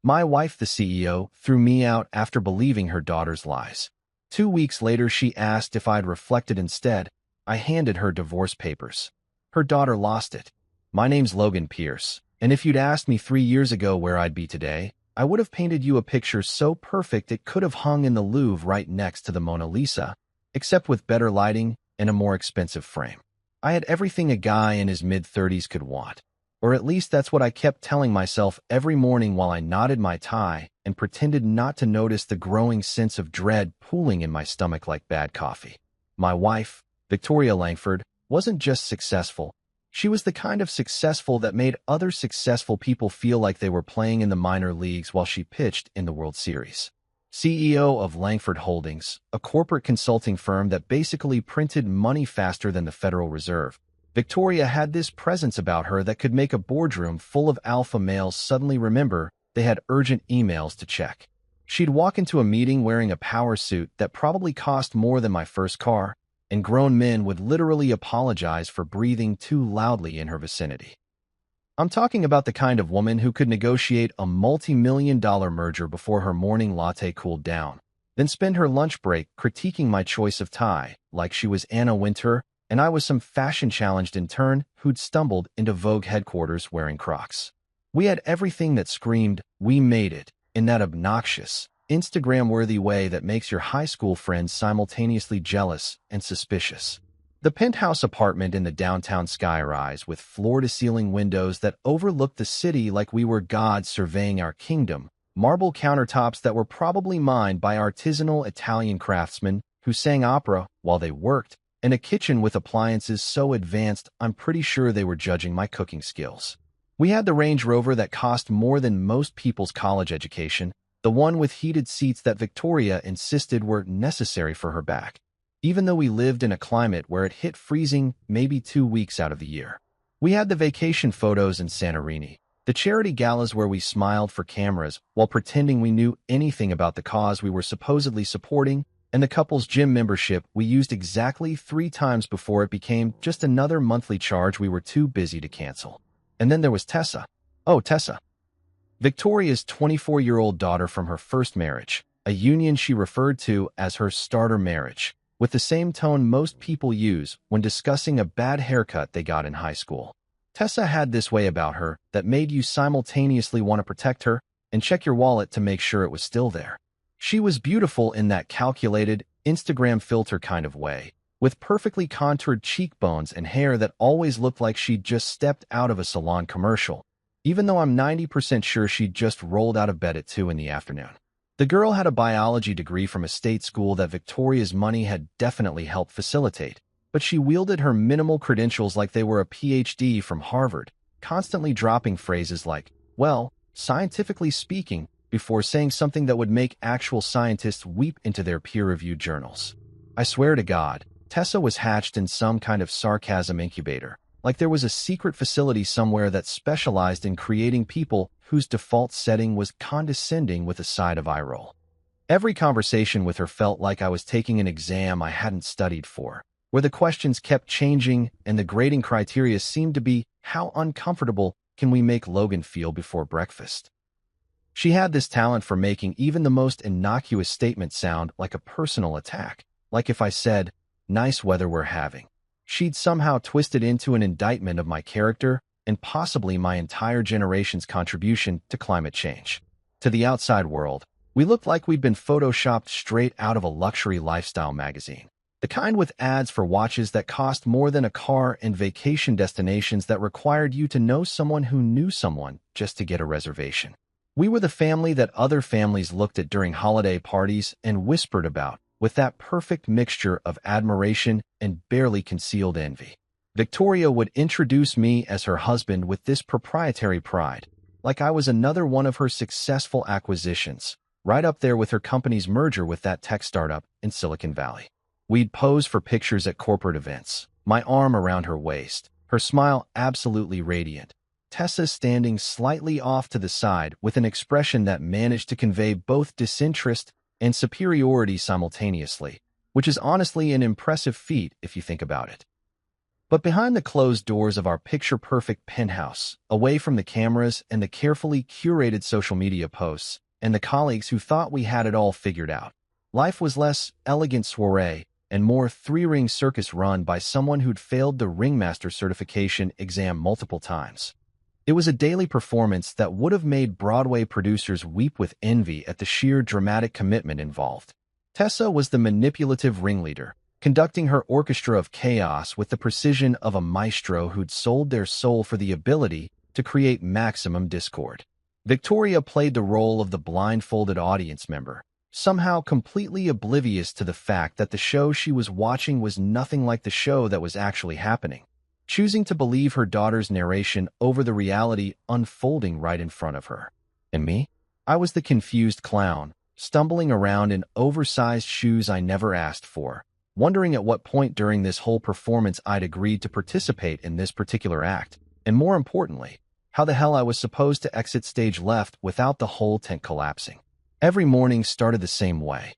My wife, the CEO, threw me out after believing her daughter's lies. 2 weeks later, she asked if I'd reflected instead. I handed her divorce papers. Her daughter lost it. My name's Logan Pierce, and if you'd asked me 3 years ago where I'd be today, I would have painted you a picture so perfect it could have hung in the Louvre right next to the Mona Lisa, except with better lighting and a more expensive frame. I had everything a guy in his mid-30s could want. Or at least that's what I kept telling myself every morning while I knotted my tie and pretended not to notice the growing sense of dread pooling in my stomach like bad coffee. My wife, Victoria Langford, wasn't just successful. She was the kind of successful that made other successful people feel like they were playing in the minor leagues while she pitched in the World Series. CEO of Langford Holdings, a corporate consulting firm that basically printed money faster than the Federal Reserve, Victoria had this presence about her that could make a boardroom full of alpha males suddenly remember they had urgent emails to check. She'd walk into a meeting wearing a power suit that probably cost more than my first car, and grown men would literally apologize for breathing too loudly in her vicinity. I'm talking about the kind of woman who could negotiate a multi-million-dollar merger before her morning latte cooled down, then spend her lunch break critiquing my choice of tie like she was Anna Wintour and I was some fashion-challenged intern who'd stumbled into Vogue headquarters wearing Crocs. We had everything that screamed, "We made it," in that obnoxious, Instagram-worthy way that makes your high school friends simultaneously jealous and suspicious. The penthouse apartment in the downtown skyrise with floor-to-ceiling windows that overlooked the city like we were gods surveying our kingdom, marble countertops that were probably mined by artisanal Italian craftsmen who sang opera while they worked, and a kitchen with appliances so advanced I'm pretty sure they were judging my cooking skills. We had the Range Rover that cost more than most people's college education, the one with heated seats that Victoria insisted were necessary for her back, even though we lived in a climate where it hit freezing maybe 2 weeks out of the year. We had the vacation photos in Santorini, the charity galas where we smiled for cameras while pretending we knew anything about the cause we were supposedly supporting, and the couple's gym membership we used exactly 3 times before it became just another monthly charge we were too busy to cancel. And then there was Tessa. Oh, Tessa. Victoria's 24-year-old daughter from her first marriage, a union she referred to as her starter marriage, with the same tone most people use when discussing a bad haircut they got in high school. Tessa had this way about her that made you simultaneously want to protect her and check your wallet to make sure it was still there. She was beautiful in that calculated, Instagram filter kind of way, with perfectly contoured cheekbones and hair that always looked like she'd just stepped out of a salon commercial, even though I'm 90% sure she'd just rolled out of bed at 2 in the afternoon. The girl had a biology degree from a state school that Victoria's money had definitely helped facilitate, but she wielded her minimal credentials like they were a PhD from Harvard, constantly dropping phrases like, "well, scientifically speaking," before saying something that would make actual scientists weep into their peer-reviewed journals. I swear to God, Tessa was hatched in some kind of sarcasm incubator, like there was a secret facility somewhere that specialized in creating people whose default setting was condescending with a side of eye roll. Every conversation with her felt like I was taking an exam I hadn't studied for, where the questions kept changing and the grading criteria seemed to be, how uncomfortable can we make Logan feel before breakfast? She had this talent for making even the most innocuous statement sound like a personal attack, like if I said, "nice weather we're having." She'd somehow twist it into an indictment of my character and possibly my entire generation's contribution to climate change. To the outside world, we looked like we'd been photoshopped straight out of a luxury lifestyle magazine, the kind with ads for watches that cost more than a car and vacation destinations that required you to know someone who knew someone just to get a reservation. We were the family that other families looked at during holiday parties and whispered about, with that perfect mixture of admiration and barely concealed envy. Victoria would introduce me as her husband with this proprietary pride, like I was another one of her successful acquisitions, right up there with her company's merger with that tech startup in Silicon Valley. We'd pose for pictures at corporate events, my arm around her waist, her smile absolutely radiant, Tessa standing slightly off to the side with an expression that managed to convey both disinterest and superiority simultaneously, which is honestly an impressive feat if you think about it. But behind the closed doors of our picture-perfect penthouse, away from the cameras and the carefully curated social media posts, and the colleagues who thought we had it all figured out, life was less elegant soiree and more three-ring circus run by someone who'd failed the ringmaster certification exam multiple times. It was a daily performance that would have made Broadway producers weep with envy at the sheer dramatic commitment involved. Tessa was the manipulative ringleader, conducting her orchestra of chaos with the precision of a maestro who'd sold their soul for the ability to create maximum discord. Victoria played the role of the blindfolded audience member, somehow completely oblivious to the fact that the show she was watching was nothing like the show that was actually happening, choosing to believe her daughter's narration over the reality unfolding right in front of her. And me? I was the confused clown, stumbling around in oversized shoes I never asked for, wondering at what point during this whole performance I'd agreed to participate in this particular act, and more importantly, how the hell I was supposed to exit stage left without the whole tent collapsing. Every morning started the same way.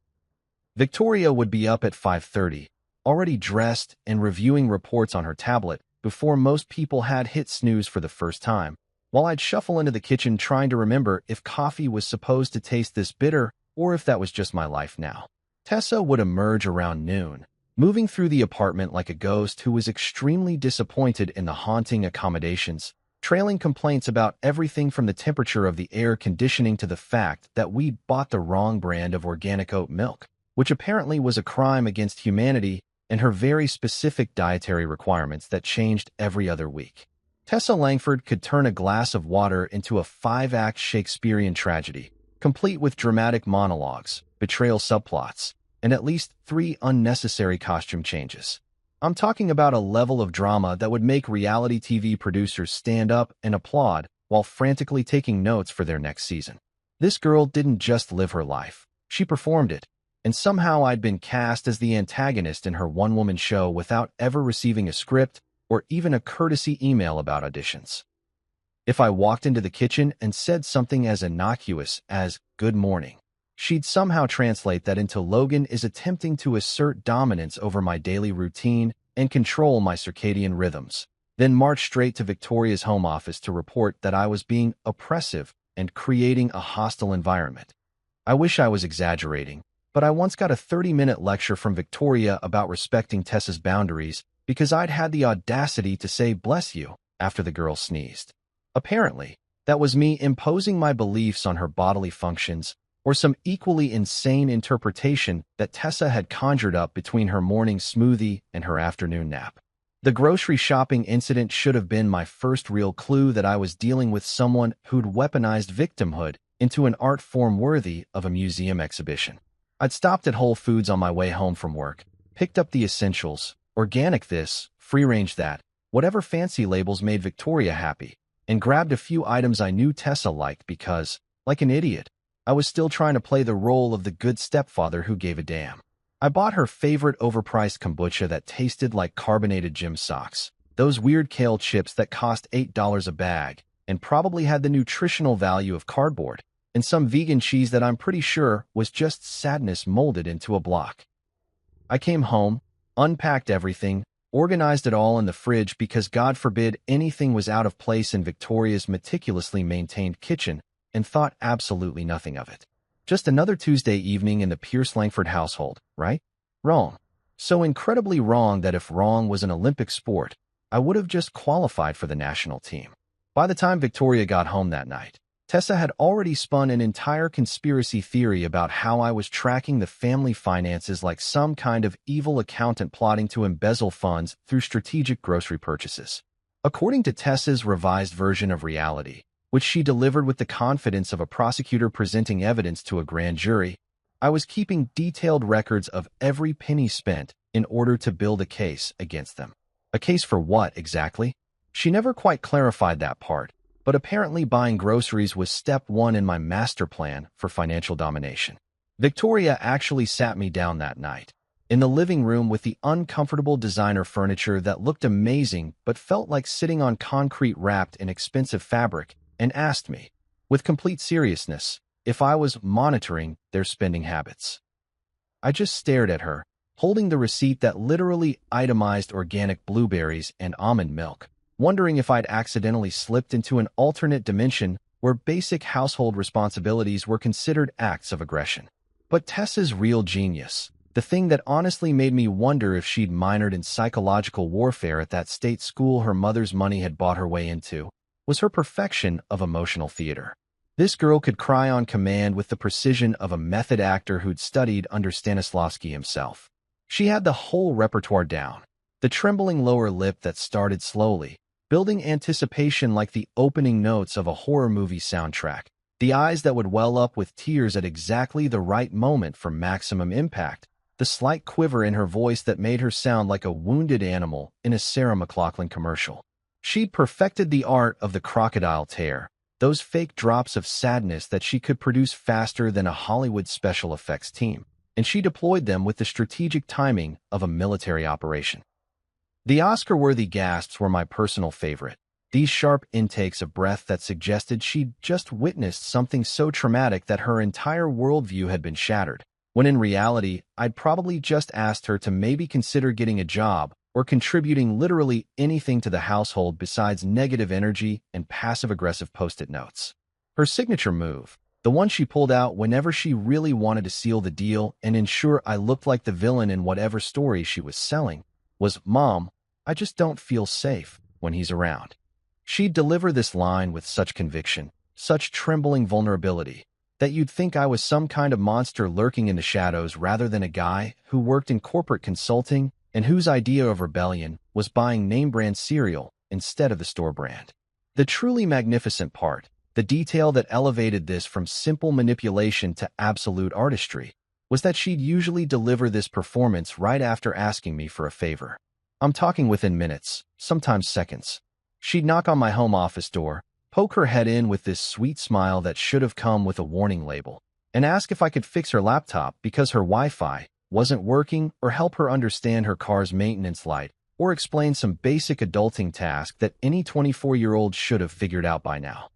Victoria would be up at 5:30, already dressed and reviewing reports on her tablet before most people had hit snooze for the first time, while I'd shuffle into the kitchen trying to remember if coffee was supposed to taste this bitter or if that was just my life now. Tessa would emerge around noon, moving through the apartment like a ghost who was extremely disappointed in the haunting accommodations, trailing complaints about everything from the temperature of the air conditioning to the fact that we'd bought the wrong brand of organic oat milk, which apparently was a crime against humanity, and her very specific dietary requirements that changed every other week. Tessa Langford could turn a glass of water into a 5-act Shakespearean tragedy, complete with dramatic monologues, betrayal subplots, and at least 3 unnecessary costume changes. I'm talking about a level of drama that would make reality TV producers stand up and applaud while frantically taking notes for their next season. This girl didn't just live her life, she performed it, and somehow I'd been cast as the antagonist in her one-woman show without ever receiving a script or even a courtesy email about auditions. If I walked into the kitchen and said something as innocuous as, "Good morning," she'd somehow translate that into "Logan is attempting to assert dominance over my daily routine and control my circadian rhythms," then march straight to Victoria's home office to report that I was being oppressive and creating a hostile environment. I wish I was exaggerating, but I once got a 30-minute lecture from Victoria about respecting Tessa's boundaries because I'd had the audacity to say "bless you" after the girl sneezed. Apparently, that was me imposing my beliefs on her bodily functions, or some equally insane interpretation that Tessa had conjured up between her morning smoothie and her afternoon nap. The grocery shopping incident should have been my first real clue that I was dealing with someone who'd weaponized victimhood into an art form worthy of a museum exhibition. I'd stopped at Whole Foods on my way home from work, picked up the essentials, organic this, free-range that, whatever fancy labels made Victoria happy, and grabbed a few items I knew Tessa liked because, like an idiot, I was still trying to play the role of the good stepfather who gave a damn. I bought her favorite overpriced kombucha that tasted like carbonated gym socks, those weird kale chips that cost $8 a bag and probably had the nutritional value of cardboard, and some vegan cheese that I'm pretty sure was just sadness molded into a block. I came home, unpacked everything, organized it all in the fridge because God forbid anything was out of place in Victoria's meticulously maintained kitchen, and thought absolutely nothing of it. Just another Tuesday evening in the Pierce Langford household, right? Wrong. So incredibly wrong that if wrong was an Olympic sport, I would have just qualified for the national team. By the time Victoria got home that night, Tessa had already spun an entire conspiracy theory about how I was tracking the family finances like some kind of evil accountant plotting to embezzle funds through strategic grocery purchases. According to Tessa's revised version of reality, which she delivered with the confidence of a prosecutor presenting evidence to a grand jury, I was keeping detailed records of every penny spent in order to build a case against them. A case for what, exactly? She never quite clarified that part, but apparently buying groceries was step 1 in my master plan for financial domination. Victoria actually sat me down that night, in the living room with the uncomfortable designer furniture that looked amazing but felt like sitting on concrete wrapped in expensive fabric, and asked me, with complete seriousness, if I was monitoring their spending habits. I just stared at her, holding the receipt that literally itemized organic blueberries and almond milk, wondering if I'd accidentally slipped into an alternate dimension where basic household responsibilities were considered acts of aggression. But Tessa's real genius, the thing that honestly made me wonder if she'd minored in psychological warfare at that state school her mother's money had bought her way into, was her perfection of emotional theater. This girl could cry on command with the precision of a method actor who'd studied under Stanislavski himself. She had the whole repertoire down, the trembling lower lip that started slowly, building anticipation like the opening notes of a horror movie soundtrack, the eyes that would well up with tears at exactly the right moment for maximum impact, the slight quiver in her voice that made her sound like a wounded animal in a Sarah McLachlan commercial. She'd perfected the art of the crocodile tear, those fake drops of sadness that she could produce faster than a Hollywood special effects team, and she deployed them with the strategic timing of a military operation. The Oscar-worthy gasps were my personal favorite, these sharp intakes of breath that suggested she'd just witnessed something so traumatic that her entire worldview had been shattered, when in reality, I'd probably just asked her to maybe consider getting a job or contributing literally anything to the household besides negative energy and passive-aggressive post-it notes. Her signature move, the one she pulled out whenever she really wanted to seal the deal and ensure I looked like the villain in whatever story she was selling, was, "Mom, I just don't feel safe when he's around." She'd deliver this line with such conviction, such trembling vulnerability, that you'd think I was some kind of monster lurking in the shadows rather than a guy who worked in corporate consulting and whose idea of rebellion was buying name-brand cereal instead of the store brand. The truly magnificent part, the detail that elevated this from simple manipulation to absolute artistry, was that she'd usually deliver this performance right after asking me for a favor. I'm talking within minutes, sometimes seconds. She'd knock on my home office door, poke her head in with this sweet smile that should have come with a warning label, and ask if I could fix her laptop because her Wi-Fi wasn't working, or help her understand her car's maintenance light, or explain some basic adulting task that any 24-year-old should have figured out by now.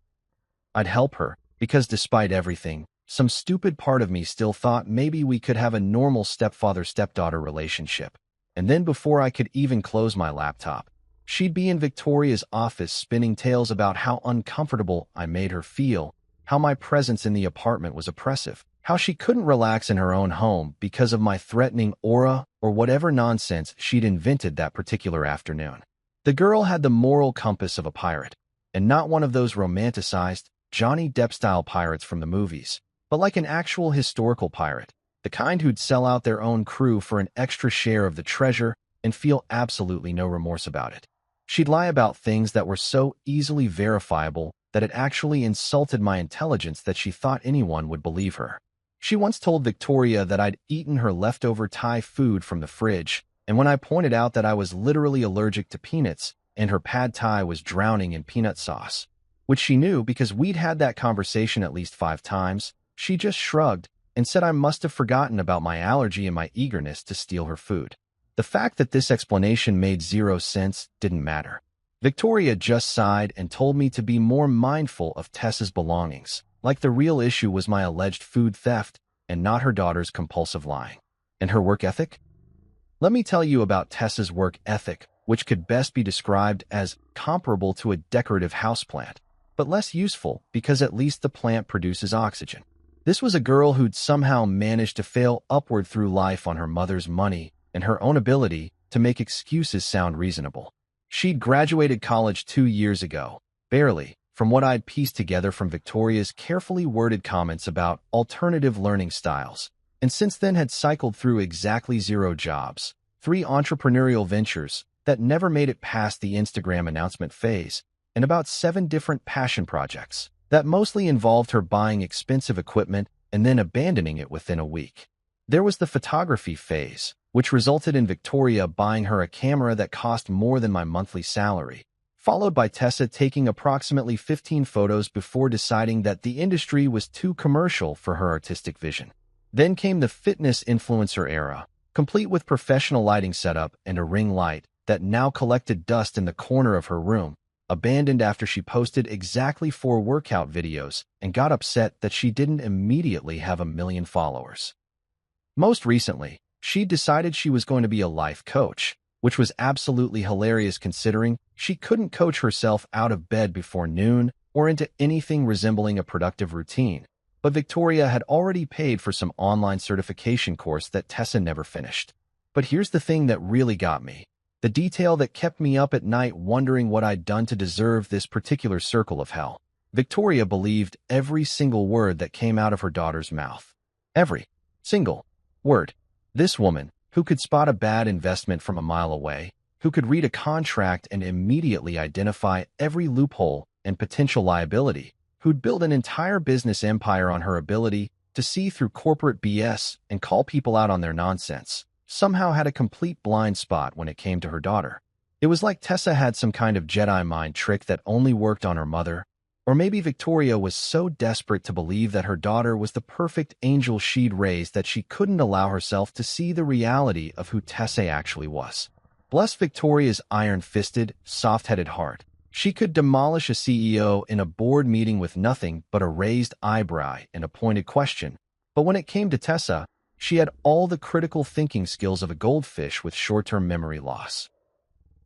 I'd help her, because despite everything, some stupid part of me still thought maybe we could have a normal stepfather-stepdaughter relationship. And then before I could even close my laptop, she'd be in Victoria's office spinning tales about how uncomfortable I made her feel, how my presence in the apartment was oppressive, how she couldn't relax in her own home because of my threatening aura or whatever nonsense she'd invented that particular afternoon. The girl had the moral compass of a pirate, and not one of those romanticized, Johnny Depp-style pirates from the movies, but like an actual historical pirate, the kind who'd sell out their own crew for an extra share of the treasure and feel absolutely no remorse about it. She'd lie about things that were so easily verifiable that it actually insulted my intelligence that she thought anyone would believe her. She once told Victoria that I'd eaten her leftover Thai food from the fridge, and when I pointed out that I was literally allergic to peanuts and her pad Thai was drowning in peanut sauce, which she knew because we'd had that conversation at least 5 times, she just shrugged and said I must have forgotten about my allergy and my eagerness to steal her food. The fact that this explanation made 0 sense didn't matter. Victoria just sighed and told me to be more mindful of Tessa's belongings, like the real issue was my alleged food theft and not her daughter's compulsive lying. And her work ethic? Let me tell you about Tessa's work ethic, which could best be described as comparable to a decorative houseplant, but less useful because at least the plant produces oxygen. This was a girl who'd somehow managed to fail upward through life on her mother's money and her own ability to make excuses sound reasonable. She'd graduated college 2 years ago, barely, from what I'd pieced together from Victoria's carefully worded comments about alternative learning styles, and since then had cycled through exactly 0 jobs, 3 entrepreneurial ventures that never made it past the Instagram announcement phase, and about 7 different passion projects that mostly involved her buying expensive equipment and then abandoning it within a week. There was the photography phase, which resulted in Victoria buying her a camera that cost more than my monthly salary, followed by Tessa taking approximately 15 photos before deciding that the industry was too commercial for her artistic vision. Then came the fitness influencer era, complete with professional lighting setup and a ring light that now collected dust in the corner of her room, abandoned after she posted exactly 4 workout videos and got upset that she didn't immediately have 1 million followers. Most recently, She decided she was going to be a life coach, which was absolutely hilarious considering she couldn't coach herself out of bed before noon or into anything resembling a productive routine. But Victoria had already paid for some online certification course that Tessa never finished. But here's the thing that really got me. The detail that kept me up at night wondering what I'd done to deserve this particular circle of hell. Victoria believed every single word that came out of her daughter's mouth. Every single word. This woman, who could spot a bad investment from a mile away, who could read a contract and immediately identify every loophole and potential liability, who'd build an entire business empire on her ability to see through corporate BS and call people out on their nonsense, somehow had a complete blind spot when it came to her daughter. It was like Tessa had some kind of Jedi mind trick that only worked on her mother, or maybe Victoria was so desperate to believe that her daughter was the perfect angel she'd raised that she couldn't allow herself to see the reality of who Tessa actually was. Bless Victoria's iron-fisted, soft-headed heart. She could demolish a CEO in a board meeting with nothing but a raised eyebrow and a pointed question. But when it came to Tessa, she had all the critical thinking skills of a goldfish with short-term memory loss.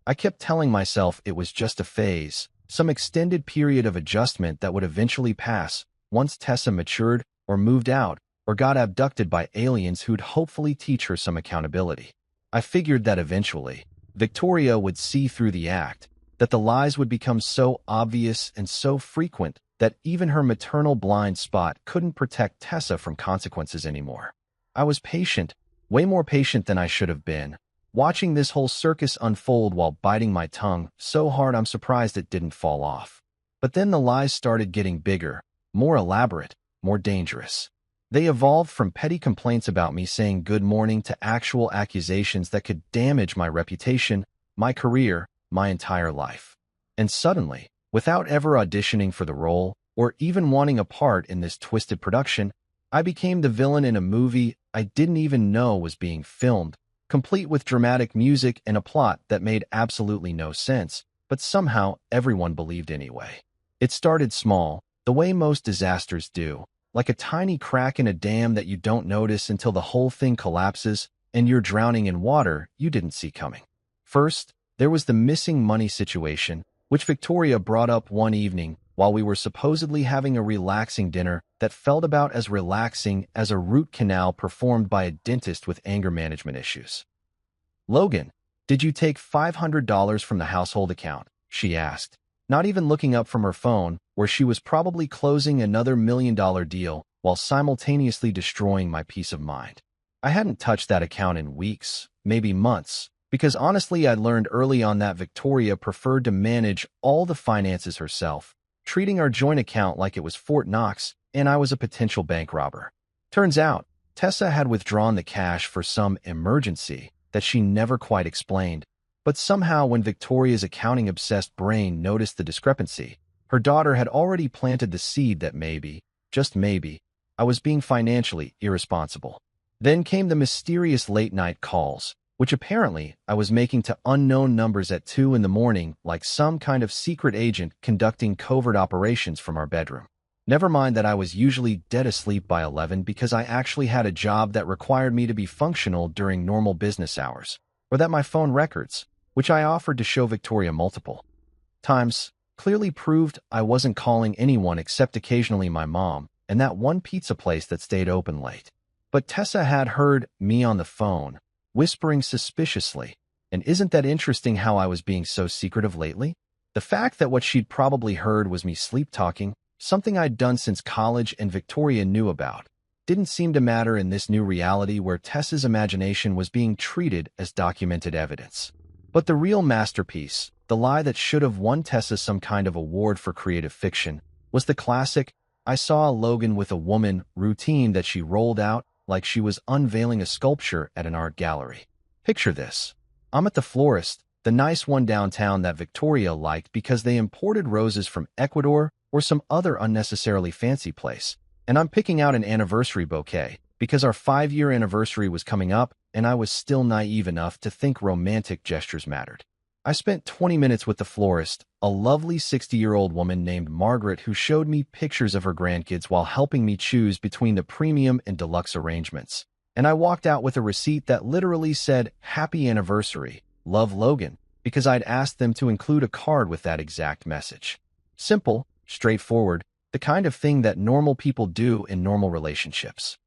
I kept telling myself it was just a phase, some extended period of adjustment that would eventually pass once Tessa matured or moved out or got abducted by aliens who'd hopefully teach her some accountability. I figured that eventually, Victoria would see through the act, that the lies would become so obvious and so frequent that even her maternal blind spot couldn't protect Tessa from consequences anymore. I was patient, way more patient than I should have been, watching this whole circus unfold while biting my tongue so hard I'm surprised it didn't fall off. But then the lies started getting bigger, more elaborate, more dangerous. They evolved from petty complaints about me saying good morning to actual accusations that could damage my reputation, my career, my entire life. And suddenly, without ever auditioning for the role or even wanting a part in this twisted production, I became the villain in a movie I didn't even know was being filmed, complete with dramatic music and a plot that made absolutely no sense, but somehow everyone believed anyway. It started small, the way most disasters do, like a tiny crack in a dam that you don't notice until the whole thing collapses and you're drowning in water you didn't see coming. First, there was the missing money situation, which Victoria brought up one evening while we were supposedly having a relaxing dinner that felt about as relaxing as a root canal performed by a dentist with anger management issues. "Logan, did you take $500 from the household account?" she asked, not even looking up from her phone, where she was probably closing another $1 million deal while simultaneously destroying my peace of mind. I hadn't touched that account in weeks, maybe months, because honestly I'd learned early on that Victoria preferred to manage all the finances herself, treating our joint account like it was Fort Knox and I was a potential bank robber. Turns out, Tessa had withdrawn the cash for some emergency that she never quite explained, but somehow when Victoria's accounting-obsessed brain noticed the discrepancy, her daughter had already planted the seed that maybe, just maybe, I was being financially irresponsible. Then came the mysterious late-night calls, which apparently I was making to unknown numbers at 2 a.m. like some kind of secret agent conducting covert operations from our bedroom. Never mind that I was usually dead asleep by 11 because I actually had a job that required me to be functional during normal business hours, or that my phone records, which I offered to show Victoria multiple times, clearly proved I wasn't calling anyone except occasionally my mom and that one pizza place that stayed open late. But Tessa had heard me on the phone, whispering suspiciously, and isn't that interesting how I was being so secretive lately? The fact that what she'd probably heard was me sleep-talking, something I'd done since college and Victoria knew about, didn't seem to matter in this new reality where Tessa's imagination was being treated as documented evidence. But the real masterpiece, the lie that should have won Tessa some kind of award for creative fiction, was the classic, I saw a Logan with a woman routine that she rolled out like she was unveiling a sculpture at an art gallery. Picture this. I'm at the florist, the nice one downtown that Victoria liked because they imported roses from Ecuador or some other unnecessarily fancy place, and I'm picking out an anniversary bouquet because our 5-year anniversary was coming up and I was still naive enough to think romantic gestures mattered. I spent 20 minutes with the florist, a lovely 60-year-old woman named Margaret who showed me pictures of her grandkids while helping me choose between the premium and deluxe arrangements. And I walked out with a receipt that literally said, "Happy anniversary, love Logan," because I'd asked them to include a card with that exact message. Simple, straightforward, the kind of thing that normal people do in normal relationships.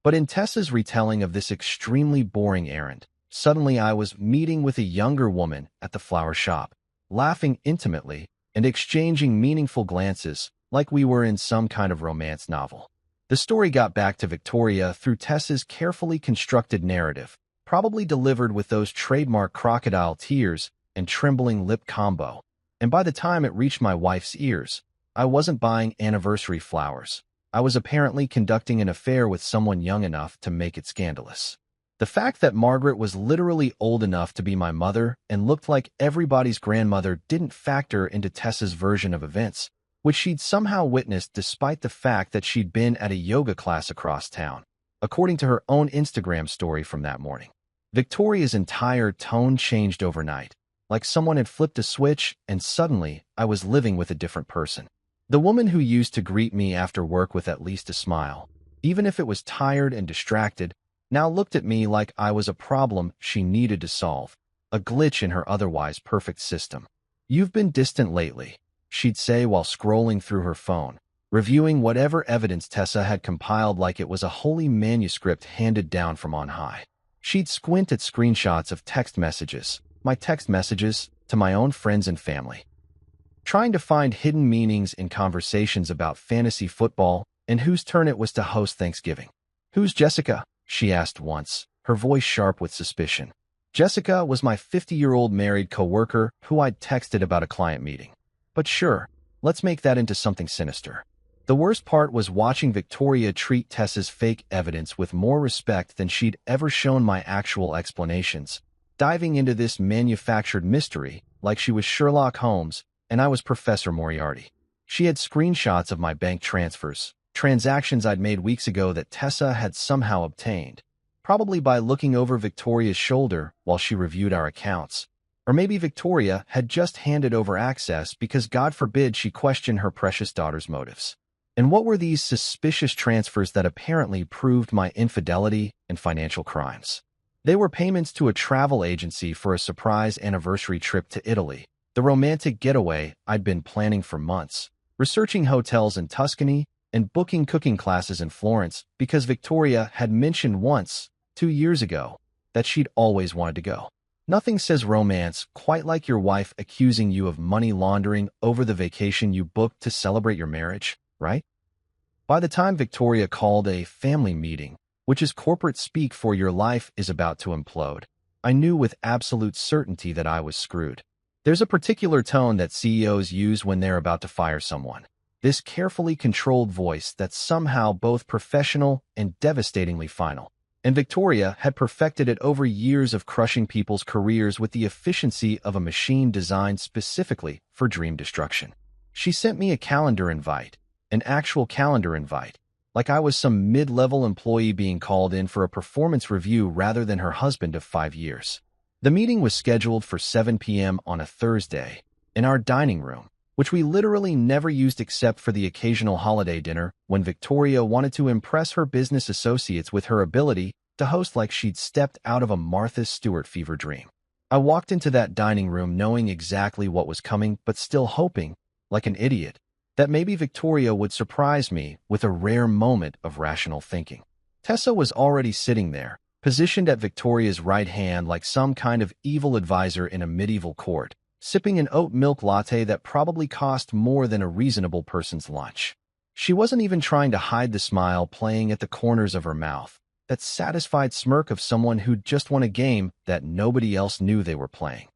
But in Tessa's retelling of this extremely boring errand, suddenly I was meeting with a younger woman at the flower shop, laughing intimately and exchanging meaningful glances like we were in some kind of romance novel. The story got back to Victoria through Tessa's carefully constructed narrative, probably delivered with those trademark crocodile tears and trembling lip combo. And by the time it reached my wife's ears, I wasn't buying anniversary flowers. I was apparently conducting an affair with someone young enough to make it scandalous. The fact that Margaret was literally old enough to be my mother and looked like everybody's grandmother didn't factor into Tessa's version of events, which she'd somehow witnessed despite the fact that she'd been at a yoga class across town, according to her own Instagram story from that morning. Victoria's entire tone changed overnight, like someone had flipped a switch and suddenly I was living with a different person. The woman who used to greet me after work with at least a smile, even if it was tired and distracted, now looked at me like I was a problem she needed to solve, a glitch in her otherwise perfect system. "You've been distant lately," she'd say while scrolling through her phone, reviewing whatever evidence Tessa had compiled like it was a holy manuscript handed down from on high. She'd squint at screenshots of text messages, my text messages, to my own friends and family, trying to find hidden meanings in conversations about fantasy football and whose turn it was to host Thanksgiving. "Who's Jessica?" she asked once, her voice sharp with suspicion. Jessica was my 50-year-old married coworker who I'd texted about a client meeting. But sure, let's make that into something sinister. The worst part was watching Victoria treat Tessa's fake evidence with more respect than she'd ever shown my actual explanations, diving into this manufactured mystery like she was Sherlock Holmes and I was Professor Moriarty. She had screenshots of my bank transfers, transactions I'd made weeks ago that Tessa had somehow obtained, probably by looking over Victoria's shoulder while she reviewed our accounts. Or maybe Victoria had just handed over access because God forbid she questioned her precious daughter's motives. And what were these suspicious transfers that apparently proved my infidelity and financial crimes? They were payments to a travel agency for a surprise anniversary trip to Italy, the romantic getaway I'd been planning for months, researching hotels in Tuscany and booking cooking classes in Florence because Victoria had mentioned once, 2 years ago, that she'd always wanted to go. Nothing says romance quite like your wife accusing you of money laundering over the vacation you booked to celebrate your marriage, right? By the time Victoria called a family meeting, which is corporate speak for your life is about to implode, I knew with absolute certainty that I was screwed. There's a particular tone that CEOs use when they're about to fire someone. This carefully controlled voice that's somehow both professional and devastatingly final. And Victoria had perfected it over years of crushing people's careers with the efficiency of a machine designed specifically for dream destruction. She sent me a calendar invite, an actual calendar invite, like I was some mid-level employee being called in for a performance review rather than her husband of 5 years. The meeting was scheduled for 7 p.m. on a Thursday, in our dining room, which we literally never used except for the occasional holiday dinner when Victoria wanted to impress her business associates with her ability to host like she'd stepped out of a Martha Stewart fever dream. I walked into that dining room knowing exactly what was coming but still hoping, like an idiot, that maybe Victoria would surprise me with a rare moment of rational thinking. Tessa was already sitting there, positioned at Victoria's right hand like some kind of evil advisor in a medieval court, sipping an oat milk latte that probably cost more than a reasonable person's lunch. She wasn't even trying to hide the smile playing at the corners of her mouth, that satisfied smirk of someone who'd just won a game that nobody else knew they were playing.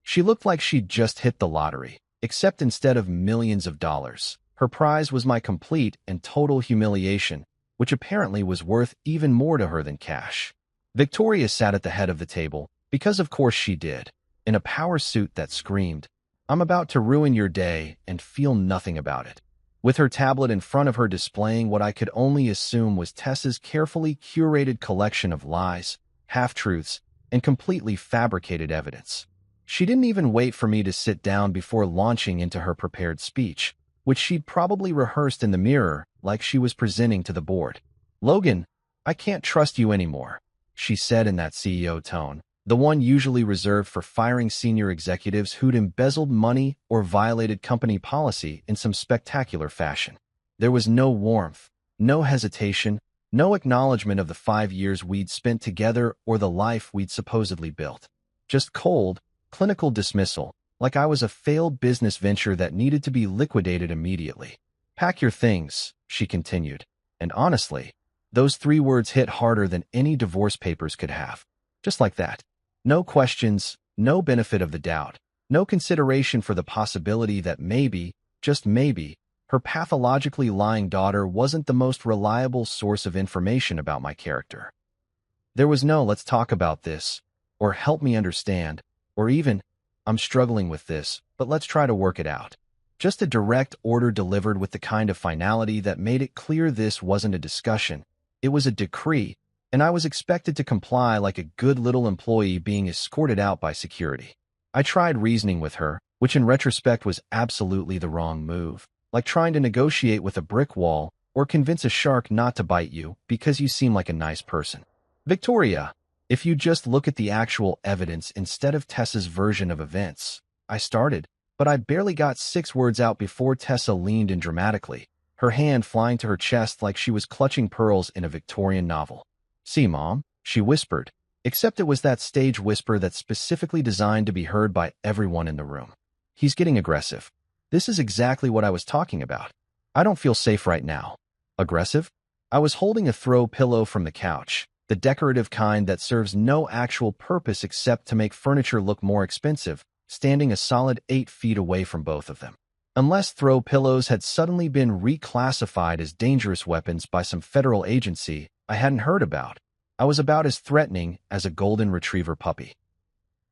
She looked like she'd just hit the lottery, except instead of millions of dollars, her prize was my complete and total humiliation, which apparently was worth even more to her than cash. Victoria sat at the head of the table, because of course she did, in a power suit that screamed, "I'm about to ruin your day and feel nothing about it," with her tablet in front of her displaying what I could only assume was Tessa's carefully curated collection of lies, half-truths, and completely fabricated evidence. She didn't even wait for me to sit down before launching into her prepared speech, which she'd probably rehearsed in the mirror like she was presenting to the board. "Logan, I can't trust you anymore, she said in that CEO tone, the one usually reserved for firing senior executives who'd embezzled money or violated company policy in some spectacular fashion. There was no warmth, no hesitation, no acknowledgement of the 5 years we'd spent together or the life we'd supposedly built. Just cold, clinical dismissal, like I was a failed business venture that needed to be liquidated immediately. Pack your things, she continued. And honestly, those 3 words hit harder than any divorce papers could have. Just like that. No questions, no benefit of the doubt, no consideration for the possibility that maybe, just maybe, her pathologically lying daughter wasn't the most reliable source of information about my character. There was no "let's talk about this," or "help me understand," or even "I'm struggling with this, but let's try to work it out." Just a direct order delivered with the kind of finality that made it clear this wasn't a discussion. It was a decree, and I was expected to comply like a good little employee being escorted out by security. I tried reasoning with her, which in retrospect was absolutely the wrong move, like trying to negotiate with a brick wall or convince a shark not to bite you because you seem like a nice person. Victoria, if you just look at the actual evidence instead of Tessa's version of events, I started, but I barely got 6 words out before Tessa leaned in dramatically, her hand flying to her chest like she was clutching pearls in a Victorian novel. "See, Mom," she whispered, except it was that stage whisper that's specifically designed to be heard by everyone in the room. "He's getting aggressive. This is exactly what I was talking about. I don't feel safe right now." Aggressive? I was holding a throw pillow from the couch, the decorative kind that serves no actual purpose except to make furniture look more expensive, standing a solid 8 feet away from both of them. Unless throw pillows had suddenly been reclassified as dangerous weapons by some federal agency I hadn't heard about, I was about as threatening as a golden retriever puppy.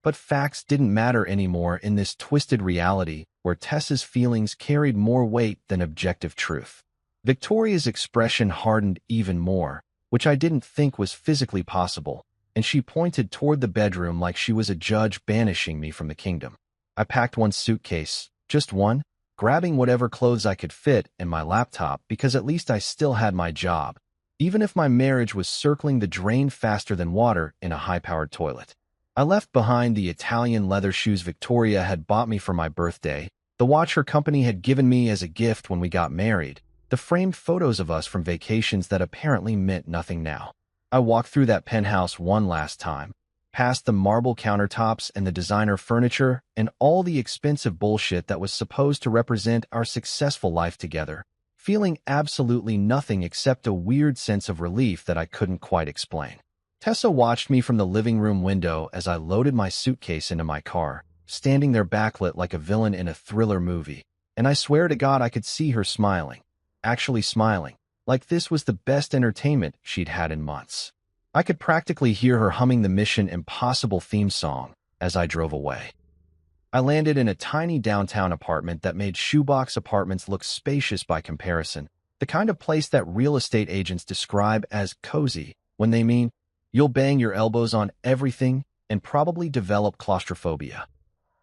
But facts didn't matter anymore in this twisted reality where Tessa's feelings carried more weight than objective truth. Victoria's expression hardened even more, which I didn't think was physically possible, and she pointed toward the bedroom like she was a judge banishing me from the kingdom. I packed one suitcase, just one, grabbing whatever clothes I could fit and my laptop because at least I still had my job, even if my marriage was circling the drain faster than water in a high-powered toilet. I left behind the Italian leather shoes Victoria had bought me for my birthday, the watch her company had given me as a gift when we got married, the framed photos of us from vacations that apparently meant nothing now. I walked through that penthouse one last time, past the marble countertops and the designer furniture and all the expensive bullshit that was supposed to represent our successful life together, feeling absolutely nothing except a weird sense of relief that I couldn't quite explain. Tessa watched me from the living room window as I loaded my suitcase into my car, standing there backlit like a villain in a thriller movie, and I swear to God I could see her smiling, actually smiling, like this was the best entertainment she'd had in months. I could practically hear her humming the Mission Impossible theme song as I drove away. I landed in a tiny downtown apartment that made shoebox apartments look spacious by comparison, the kind of place that real estate agents describe as cozy when they mean you'll bang your elbows on everything and probably develop claustrophobia.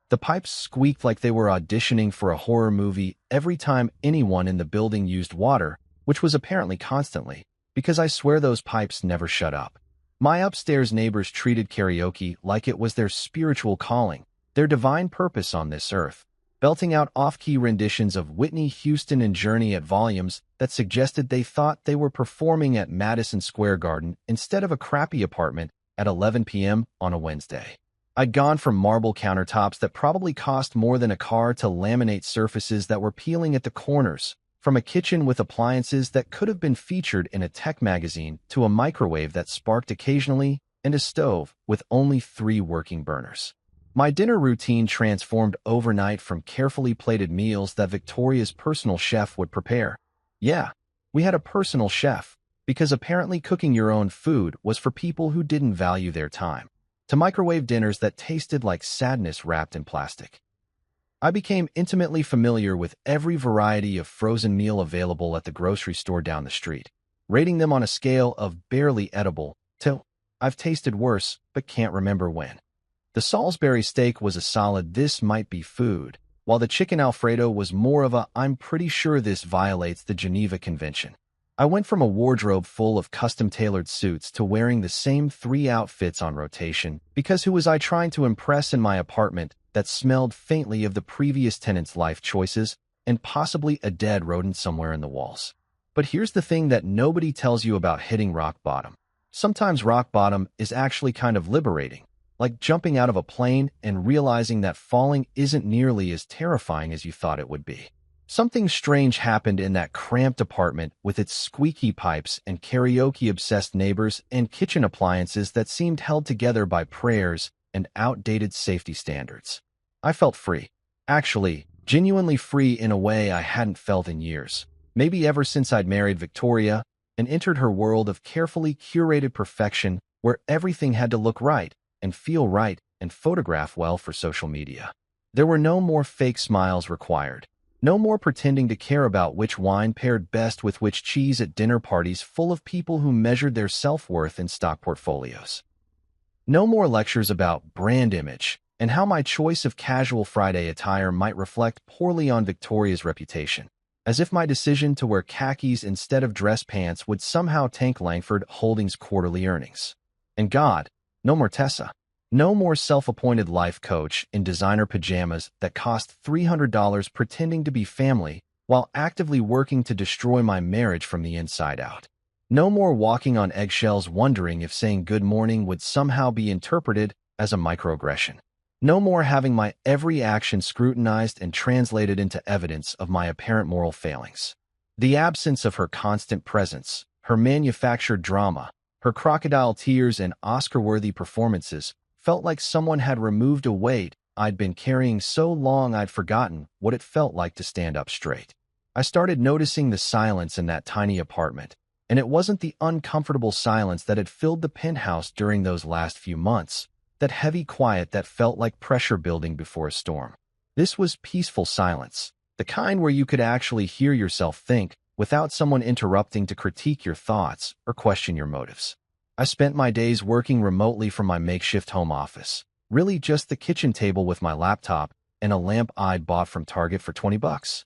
The pipes squeaked like they were auditioning for a horror movie every time anyone in the building used water, which was apparently constantly, because I swear those pipes never shut up. My upstairs neighbors treated karaoke like it was their spiritual calling, their divine purpose on this earth, belting out off-key renditions of Whitney Houston and Journey at volumes that suggested they thought they were performing at Madison Square Garden instead of a crappy apartment at 11 p.m. on a Wednesday. I'd gone from marble countertops that probably cost more than a car to laminate surfaces that were peeling at the corners, from a kitchen with appliances that could have been featured in a tech magazine to a microwave that sparked occasionally and a stove with only 3 working burners. My dinner routine transformed overnight from carefully plated meals that Victoria's personal chef would prepare. Yeah, we had a personal chef, because apparently cooking your own food was for people who didn't value their time, to microwave dinners that tasted like sadness wrapped in plastic. I became intimately familiar with every variety of frozen meal available at the grocery store down the street, rating them on a scale of barely edible to I've tasted worse but can't remember when. The Salisbury steak was a solid "this might be food," while the chicken Alfredo was more of a "I'm pretty sure this violates the Geneva Convention." I went from a wardrobe full of custom-tailored suits to wearing the same 3 outfits on rotation, because who was I trying to impress in my apartment that smelled faintly of the previous tenant's life choices and possibly a dead rodent somewhere in the walls? But here's the thing that nobody tells you about hitting rock bottom. Sometimes rock bottom is actually kind of liberating, like jumping out of a plane and realizing that falling isn't nearly as terrifying as you thought it would be. Something strange happened in that cramped apartment with its squeaky pipes and karaoke-obsessed neighbors and kitchen appliances that seemed held together by prayers and outdated safety standards. I felt free. Actually, genuinely free in a way I hadn't felt in years. Maybe ever since I'd married Victoria and entered her world of carefully curated perfection where everything had to look right and feel right and photograph well for social media. There were no more fake smiles required. No more pretending to care about which wine paired best with which cheese at dinner parties full of people who measured their self-worth in stock portfolios. No more lectures about brand image and how my choice of casual Friday attire might reflect poorly on Victoria's reputation, as if my decision to wear khakis instead of dress pants would somehow tank Langford Holdings' quarterly earnings. And God, no more Tessa. No more self-appointed life coach in designer pajamas that cost $300 pretending to be family while actively working to destroy my marriage from the inside out. No more walking on eggshells wondering if saying good morning would somehow be interpreted as a microaggression. No more having my every action scrutinized and translated into evidence of my apparent moral failings. The absence of her constant presence, her manufactured drama, her crocodile tears and Oscar-worthy performances felt like someone had removed a weight I'd been carrying so long I'd forgotten what it felt like to stand up straight. I started noticing the silence in that tiny apartment, and it wasn't the uncomfortable silence that had filled the penthouse during those last few months, that heavy quiet that felt like pressure building before a storm. This was peaceful silence, the kind where you could actually hear yourself think without someone interrupting to critique your thoughts or question your motives. I spent my days working remotely from my makeshift home office, really just the kitchen table with my laptop and a lamp I'd bought from Target for $20.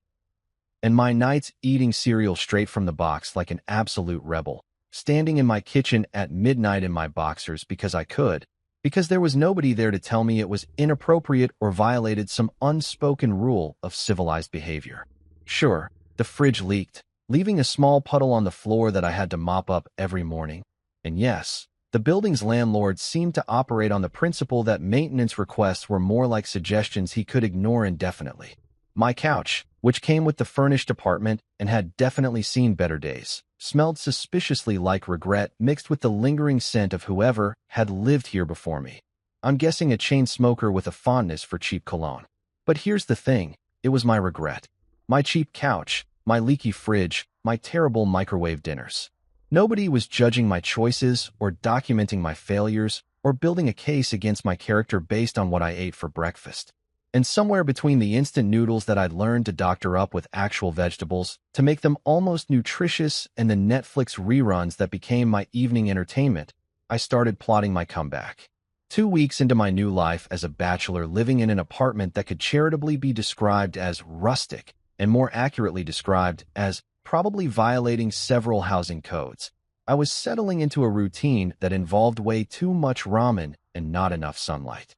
And my nights eating cereal straight from the box like an absolute rebel, standing in my kitchen at midnight in my boxers because I could, because there was nobody there to tell me it was inappropriate or violated some unspoken rule of civilized behavior. Sure, the fridge leaked, leaving a small puddle on the floor that I had to mop up every morning. And yes, the building's landlord seemed to operate on the principle that maintenance requests were more like suggestions he could ignore indefinitely. My couch, which came with the furnished apartment and had definitely seen better days, smelled suspiciously like regret mixed with the lingering scent of whoever had lived here before me. I'm guessing a chain smoker with a fondness for cheap cologne. But here's the thing, it was my regret. My cheap couch, my leaky fridge, my terrible microwave dinners. Nobody was judging my choices or documenting my failures or building a case against my character based on what I ate for breakfast. And somewhere between the instant noodles that I'd learned to doctor up with actual vegetables to make them almost nutritious and the Netflix reruns that became my evening entertainment, I started plotting my comeback. 2 weeks into my new life as a bachelor living in an apartment that could charitably be described as rustic and more accurately described as probably violating several housing codes, I was settling into a routine that involved way too much ramen and not enough sunlight.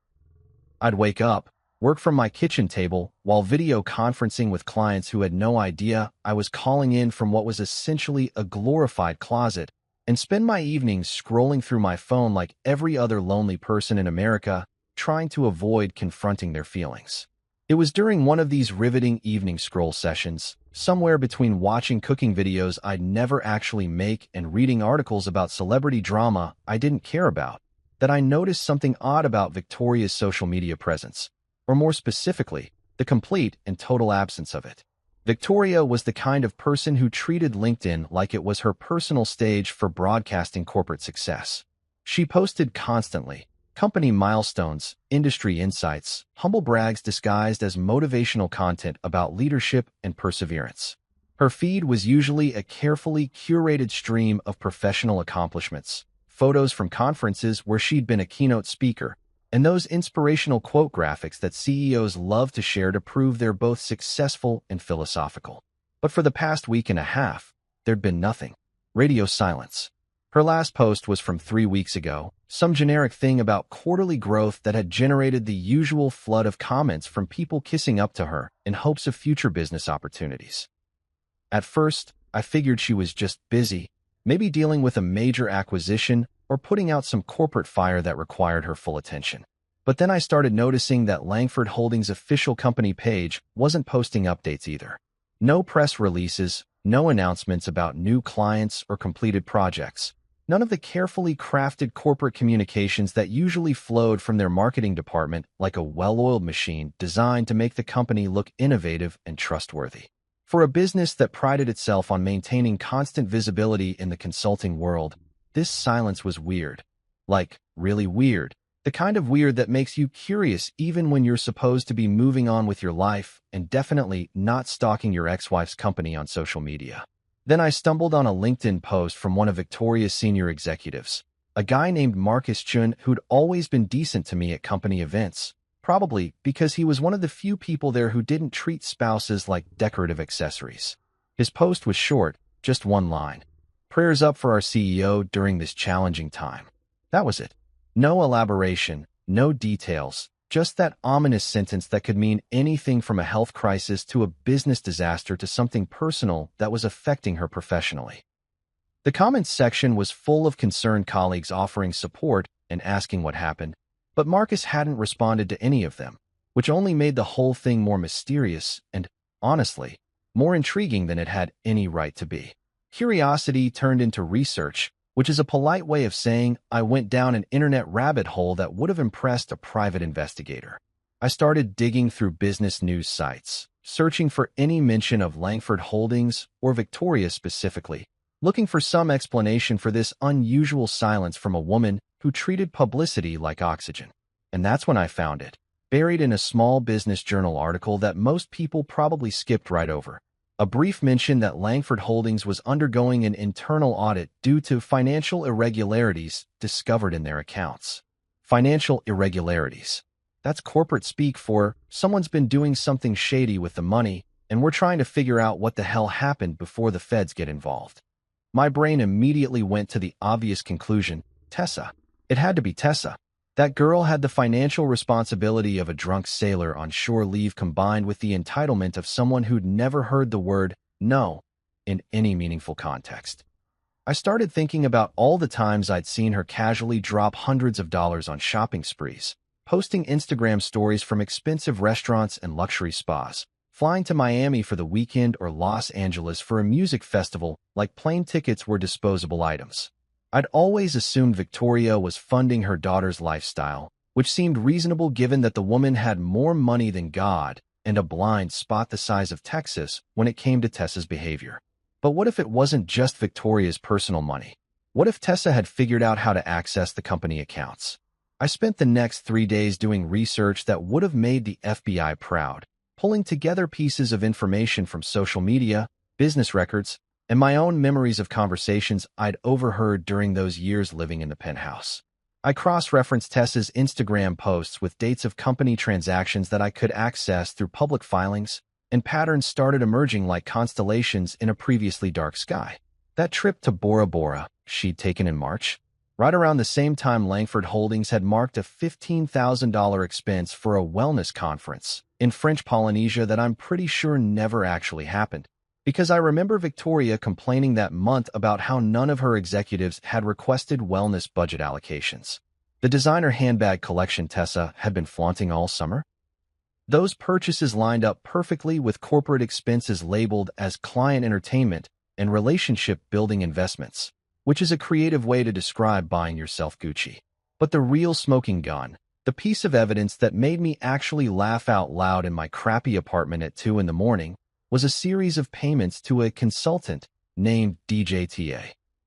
I'd wake up, work from my kitchen table while video conferencing with clients who had no idea I was calling in from what was essentially a glorified closet, and spend my evenings scrolling through my phone like every other lonely person in America, trying to avoid confronting their feelings. It was during one of these riveting evening scroll sessions, somewhere between watching cooking videos I'd never actually make and reading articles about celebrity drama I didn't care about, that I noticed something odd about Victoria's social media presence, or more specifically, the complete and total absence of it. Victoria was the kind of person who treated LinkedIn like it was her personal stage for broadcasting corporate success. She posted constantly, company milestones, industry insights, humble brags disguised as motivational content about leadership and perseverance. Her feed was usually a carefully curated stream of professional accomplishments, photos from conferences where she'd been a keynote speaker, and those inspirational quote graphics that CEOs love to share to prove they're both successful and philosophical. But for the past week and a half, there'd been nothing. Radio silence. Her last post was from 3 weeks ago, some generic thing about quarterly growth that had generated the usual flood of comments from people kissing up to her in hopes of future business opportunities. At first, I figured she was just busy, maybe dealing with a major acquisition or putting out some corporate fire that required her full attention. But then I started noticing that Langford Holdings' official company page wasn't posting updates either. No press releases, no announcements about new clients or completed projects. None of the carefully crafted corporate communications that usually flowed from their marketing department like a well-oiled machine designed to make the company look innovative and trustworthy. For a business that prided itself on maintaining constant visibility in the consulting world, this silence was weird. Like, really weird. The kind of weird that makes you curious even when you're supposed to be moving on with your life and definitely not stalking your ex-wife's company on social media. Then I stumbled on a LinkedIn post from one of Victoria's senior executives, a guy named Marcus Chun who'd always been decent to me at company events, probably because he was one of the few people there who didn't treat spouses like decorative accessories. His post was short, just one line. Prayers up for our CEO during this challenging time. That was it. No elaboration, no details, just that ominous sentence that could mean anything from a health crisis to a business disaster to something personal that was affecting her professionally. The comments section was full of concerned colleagues offering support and asking what happened, but Marcus hadn't responded to any of them, which only made the whole thing more mysterious and, honestly, more intriguing than it had any right to be. Curiosity turned into research, which is a polite way of saying I went down an internet rabbit hole that would have impressed a private investigator. I started digging through business news sites, searching for any mention of Langford Holdings or Victoria specifically, looking for some explanation for this unusual silence from a woman who treated publicity like oxygen. And that's when I found it, buried in a small business journal article that most people probably skipped right over. A brief mention that Langford Holdings was undergoing an internal audit due to financial irregularities discovered in their accounts. Financial irregularities. That's corporate speak for someone's been doing something shady with the money, and we're trying to figure out what the hell happened before the feds get involved. My brain immediately went to the obvious conclusion, Tessa. It had to be Tessa. That girl had the financial responsibility of a drunk sailor on shore leave combined with the entitlement of someone who'd never heard the word no in any meaningful context. I started thinking about all the times I'd seen her casually drop hundreds of dollars on shopping sprees, posting Instagram stories from expensive restaurants and luxury spas, flying to Miami for the weekend or Los Angeles for a music festival like plane tickets were disposable items. I'd always assumed Victoria was funding her daughter's lifestyle, which seemed reasonable given that the woman had more money than God and a blind spot the size of Texas when it came to Tessa's behavior. But what if it wasn't just Victoria's personal money? What if Tessa had figured out how to access the company accounts? I spent the next 3 days doing research that would have made the FBI proud, pulling together pieces of information from social media, business records, and my own memories of conversations I'd overheard during those years living in the penthouse. I cross-referenced Tessa's Instagram posts with dates of company transactions that I could access through public filings, and patterns started emerging like constellations in a previously dark sky. That trip to Bora Bora she'd taken in March, right around the same time Langford Holdings had marked a $15,000 expense for a wellness conference in French Polynesia that I'm pretty sure never actually happened. Because I remember Victoria complaining that month about how none of her executives had requested wellness budget allocations. The designer handbag collection Tessa had been flaunting all summer? Those purchases lined up perfectly with corporate expenses labeled as client entertainment and relationship-building investments, which is a creative way to describe buying yourself Gucci. But the real smoking gun, the piece of evidence that made me actually laugh out loud in my crappy apartment at 2 a.m, was a series of payments to a consultant named DJTA.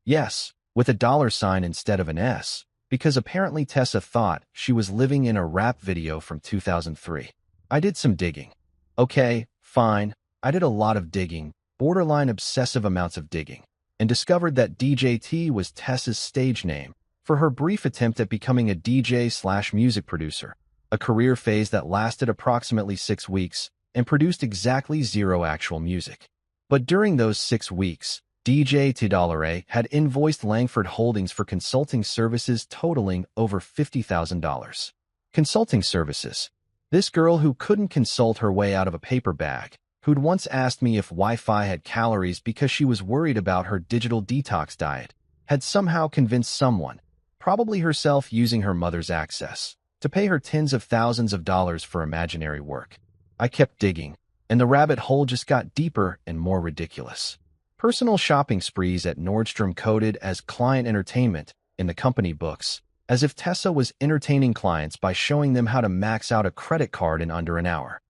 Yes, with a $sign instead of an S, because apparently Tessa thought she was living in a rap video from 2003. I did some digging. Okay, fine, I did a lot of digging, borderline obsessive amounts of digging, and discovered that DJT was Tessa's stage name for her brief attempt at becoming a DJ/music producer, a career phase that lasted approximately 6 weeks, and produced exactly 0 actual music. But during those 6 weeks, DJ Tidalare had invoiced Langford Holdings for consulting services totaling over $50,000. Consulting services. This girl who couldn't consult her way out of a paper bag, who'd once asked me if Wi-Fi had calories because she was worried about her digital detox diet, had somehow convinced someone, probably herself using her mother's access, to pay her tens of thousands of dollars for imaginary work. I kept digging, and the rabbit hole just got deeper and more ridiculous. Personal shopping sprees at Nordstrom coded as client entertainment in the company books, as if Tessa was entertaining clients by showing them how to max out a credit card in under an hour.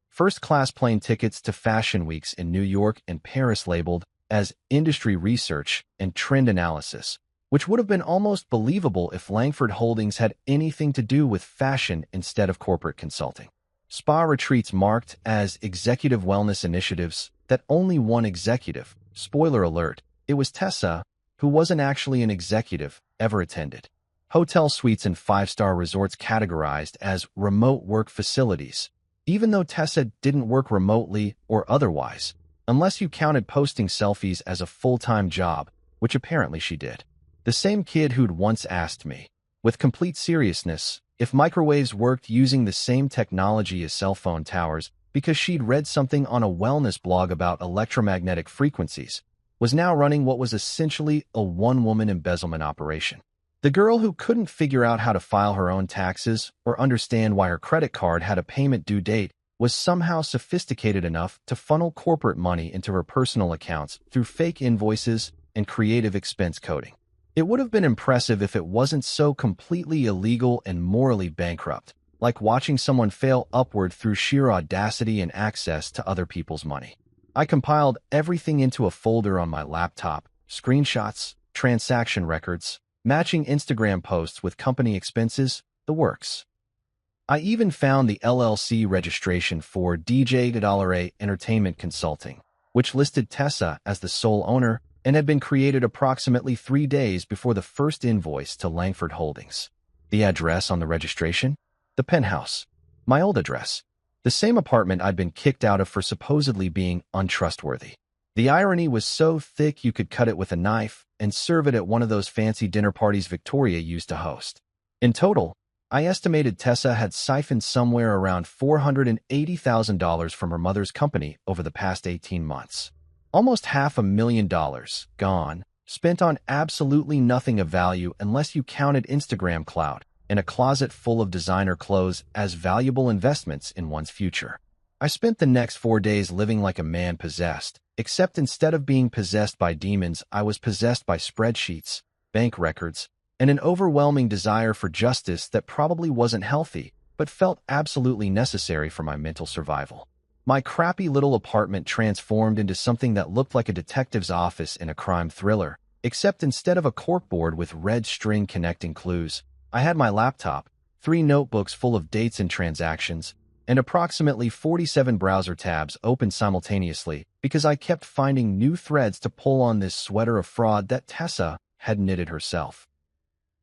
First-class plane tickets to fashion weeks in New York and Paris labeled as industry research and trend analysis, which would have been almost believable if Langford Holdings had anything to do with fashion instead of corporate consulting. Spa retreats marked as executive wellness initiatives that only one executive, spoiler alert, it was Tessa, who wasn't actually an executive, ever attended. Hotel suites and five-star resorts categorized as remote work facilities, even though Tessa didn't work remotely or otherwise, unless you counted posting selfies as a full-time job, which apparently she did. The same kid who'd once asked me, with complete seriousness, if microwaves worked using the same technology as cell phone towers because she'd read something on a wellness blog about electromagnetic frequencies, was now running what was essentially a one-woman embezzlement operation. The girl who couldn't figure out how to file her own taxes or understand why her credit card had a payment due date was somehow sophisticated enough to funnel corporate money into her personal accounts through fake invoices and creative expense coding. It would have been impressive if it wasn't so completely illegal and morally bankrupt, like watching someone fail upward through sheer audacity and access to other people's money. I compiled everything into a folder on my laptop, screenshots, transaction records, matching Instagram posts with company expenses, the works. I even found the LLC registration for DJ Tidalare Entertainment Consulting, which listed Tessa as the sole owner and had been created approximately 3 days before the first invoice to Langford Holdings. The address on the registration? The penthouse. My old address. The same apartment I'd been kicked out of for supposedly being untrustworthy. The irony was so thick you could cut it with a knife and serve it at one of those fancy dinner parties Victoria used to host. In total, I estimated Tessa had siphoned somewhere around $480,000 from her mother's company over the past 18 months. Almost $500,000 gone, spent on absolutely nothing of value unless you counted Instagram clout and a closet full of designer clothes as valuable investments in one's future. I spent the next 4 days living like a man possessed, except instead of being possessed by demons, I was possessed by spreadsheets, bank records, and an overwhelming desire for justice that probably wasn't healthy, but felt absolutely necessary for my mental survival. My crappy little apartment transformed into something that looked like a detective's office in a crime thriller, except instead of a corkboard with red string connecting clues, I had my laptop, 3 notebooks full of dates and transactions, and approximately 47 browser tabs open simultaneously because I kept finding new threads to pull on this sweater of fraud that Tessa had knitted herself.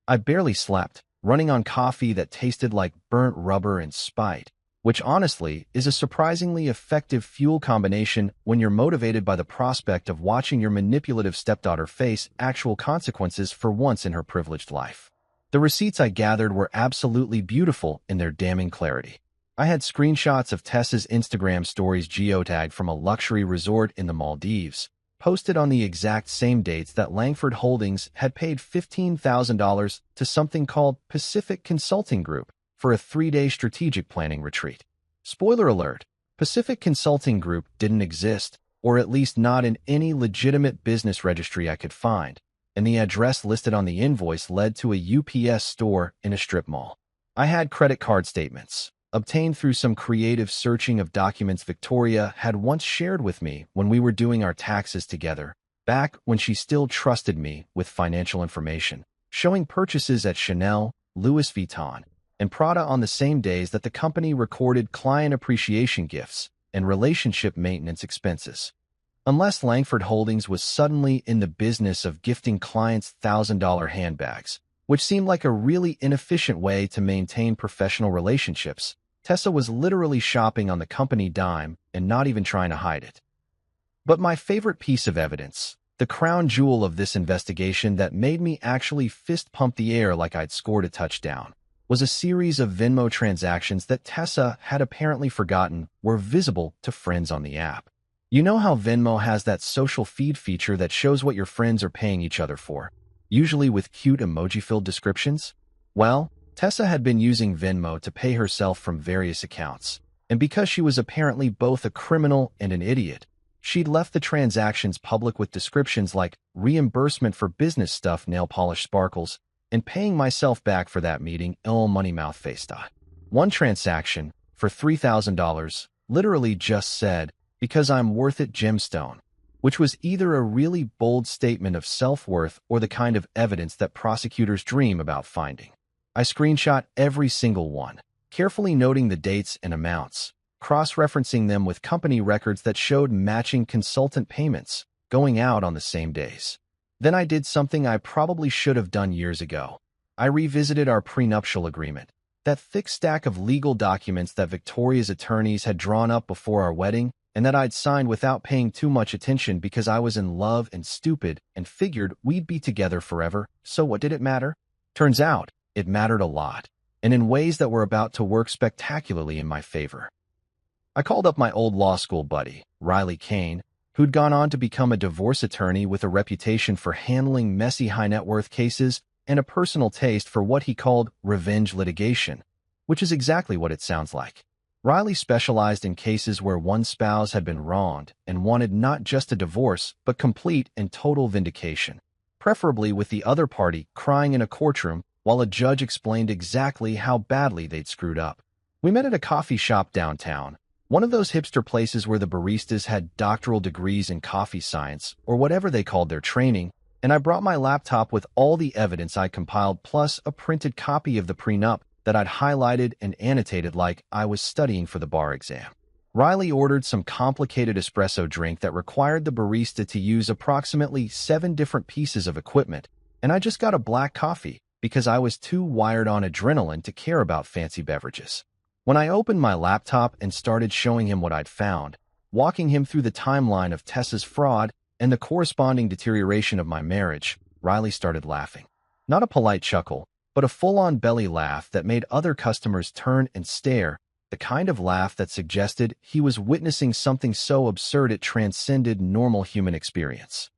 I barely slept, running on coffee that tasted like burnt rubber and spite, which honestly is a surprisingly effective fuel combination when you're motivated by the prospect of watching your manipulative stepdaughter face actual consequences for once in her privileged life. The receipts I gathered were absolutely beautiful in their damning clarity. I had screenshots of Tessa's Instagram stories geotagged from a luxury resort in the Maldives, posted on the exact same dates that Langford Holdings had paid $15,000 to something called Pacific Consulting Group for a 3-day strategic planning retreat. Spoiler alert, Pacific Consulting Group didn't exist, or at least not in any legitimate business registry I could find, and the address listed on the invoice led to a UPS store in a strip mall. I had credit card statements, obtained through some creative searching of documents Victoria had once shared with me when we were doing our taxes together, back when she still trusted me with financial information, showing purchases at Chanel, Louis Vuitton, and Prada on the same days that the company recorded client appreciation gifts and relationship maintenance expenses. Unless Langford Holdings was suddenly in the business of gifting clients $1,000 handbags, which seemed like a really inefficient way to maintain professional relationships, Tessa was literally shopping on the company dime and not even trying to hide it. But my favorite piece of evidence, The crown jewel of this investigation that made me actually fist pump the air like I'd scored a touchdown was a series of Venmo transactions that Tessa had apparently forgotten were visible to friends on the app. You know how Venmo has that social feed feature that shows what your friends are paying each other for, usually with cute emoji-filled descriptions? Well, Tessa had been using Venmo to pay herself from various accounts, and because she was apparently both a criminal and an idiot, she'd left the transactions public with descriptions like reimbursement for business stuff, nail polish sparkles, and paying myself back for that meeting, money mouth face. One transaction, for $3,000, literally just said, "Because I'm worth it, gemstone," which was either a really bold statement of self-worth or the kind of evidence that prosecutors dream about finding. I screenshot every single one, carefully noting the dates and amounts, cross-referencing them with company records that showed matching consultant payments going out on the same days. Then I did something I probably should have done years ago. I revisited our prenuptial agreement, that thick stack of legal documents that Victoria's attorneys had drawn up before our wedding and that I'd signed without paying too much attention because I was in love and stupid and figured we'd be together forever, so what did it matter? Turns out, it mattered a lot, and in ways that were about to work spectacularly in my favor. I called up my old law school buddy, Riley Kane, who'd gone on to become a divorce attorney with a reputation for handling messy high-net-worth cases and a personal taste for what he called revenge litigation, which is exactly what it sounds like. Riley specialized in cases where one spouse had been wronged and wanted not just a divorce, but complete and total vindication, preferably with the other party crying in a courtroom while a judge explained exactly how badly they'd screwed up. We met at a coffee shop downtown, one of those hipster places where the baristas had doctoral degrees in coffee science or whatever they called their training, and I brought my laptop with all the evidence I compiled plus a printed copy of the prenup that I'd highlighted and annotated like I was studying for the bar exam. Riley ordered some complicated espresso drink that required the barista to use approximately 7 different pieces of equipment, and I just got a black coffee because I was too wired on adrenaline to care about fancy beverages. When I opened my laptop and started showing him what I'd found, walking him through the timeline of Tessa's fraud and the corresponding deterioration of my marriage, Riley started laughing. Not a polite chuckle, but a full-on belly laugh that made other customers turn and stare, the kind of laugh that suggested he was witnessing something so absurd it transcended normal human experience.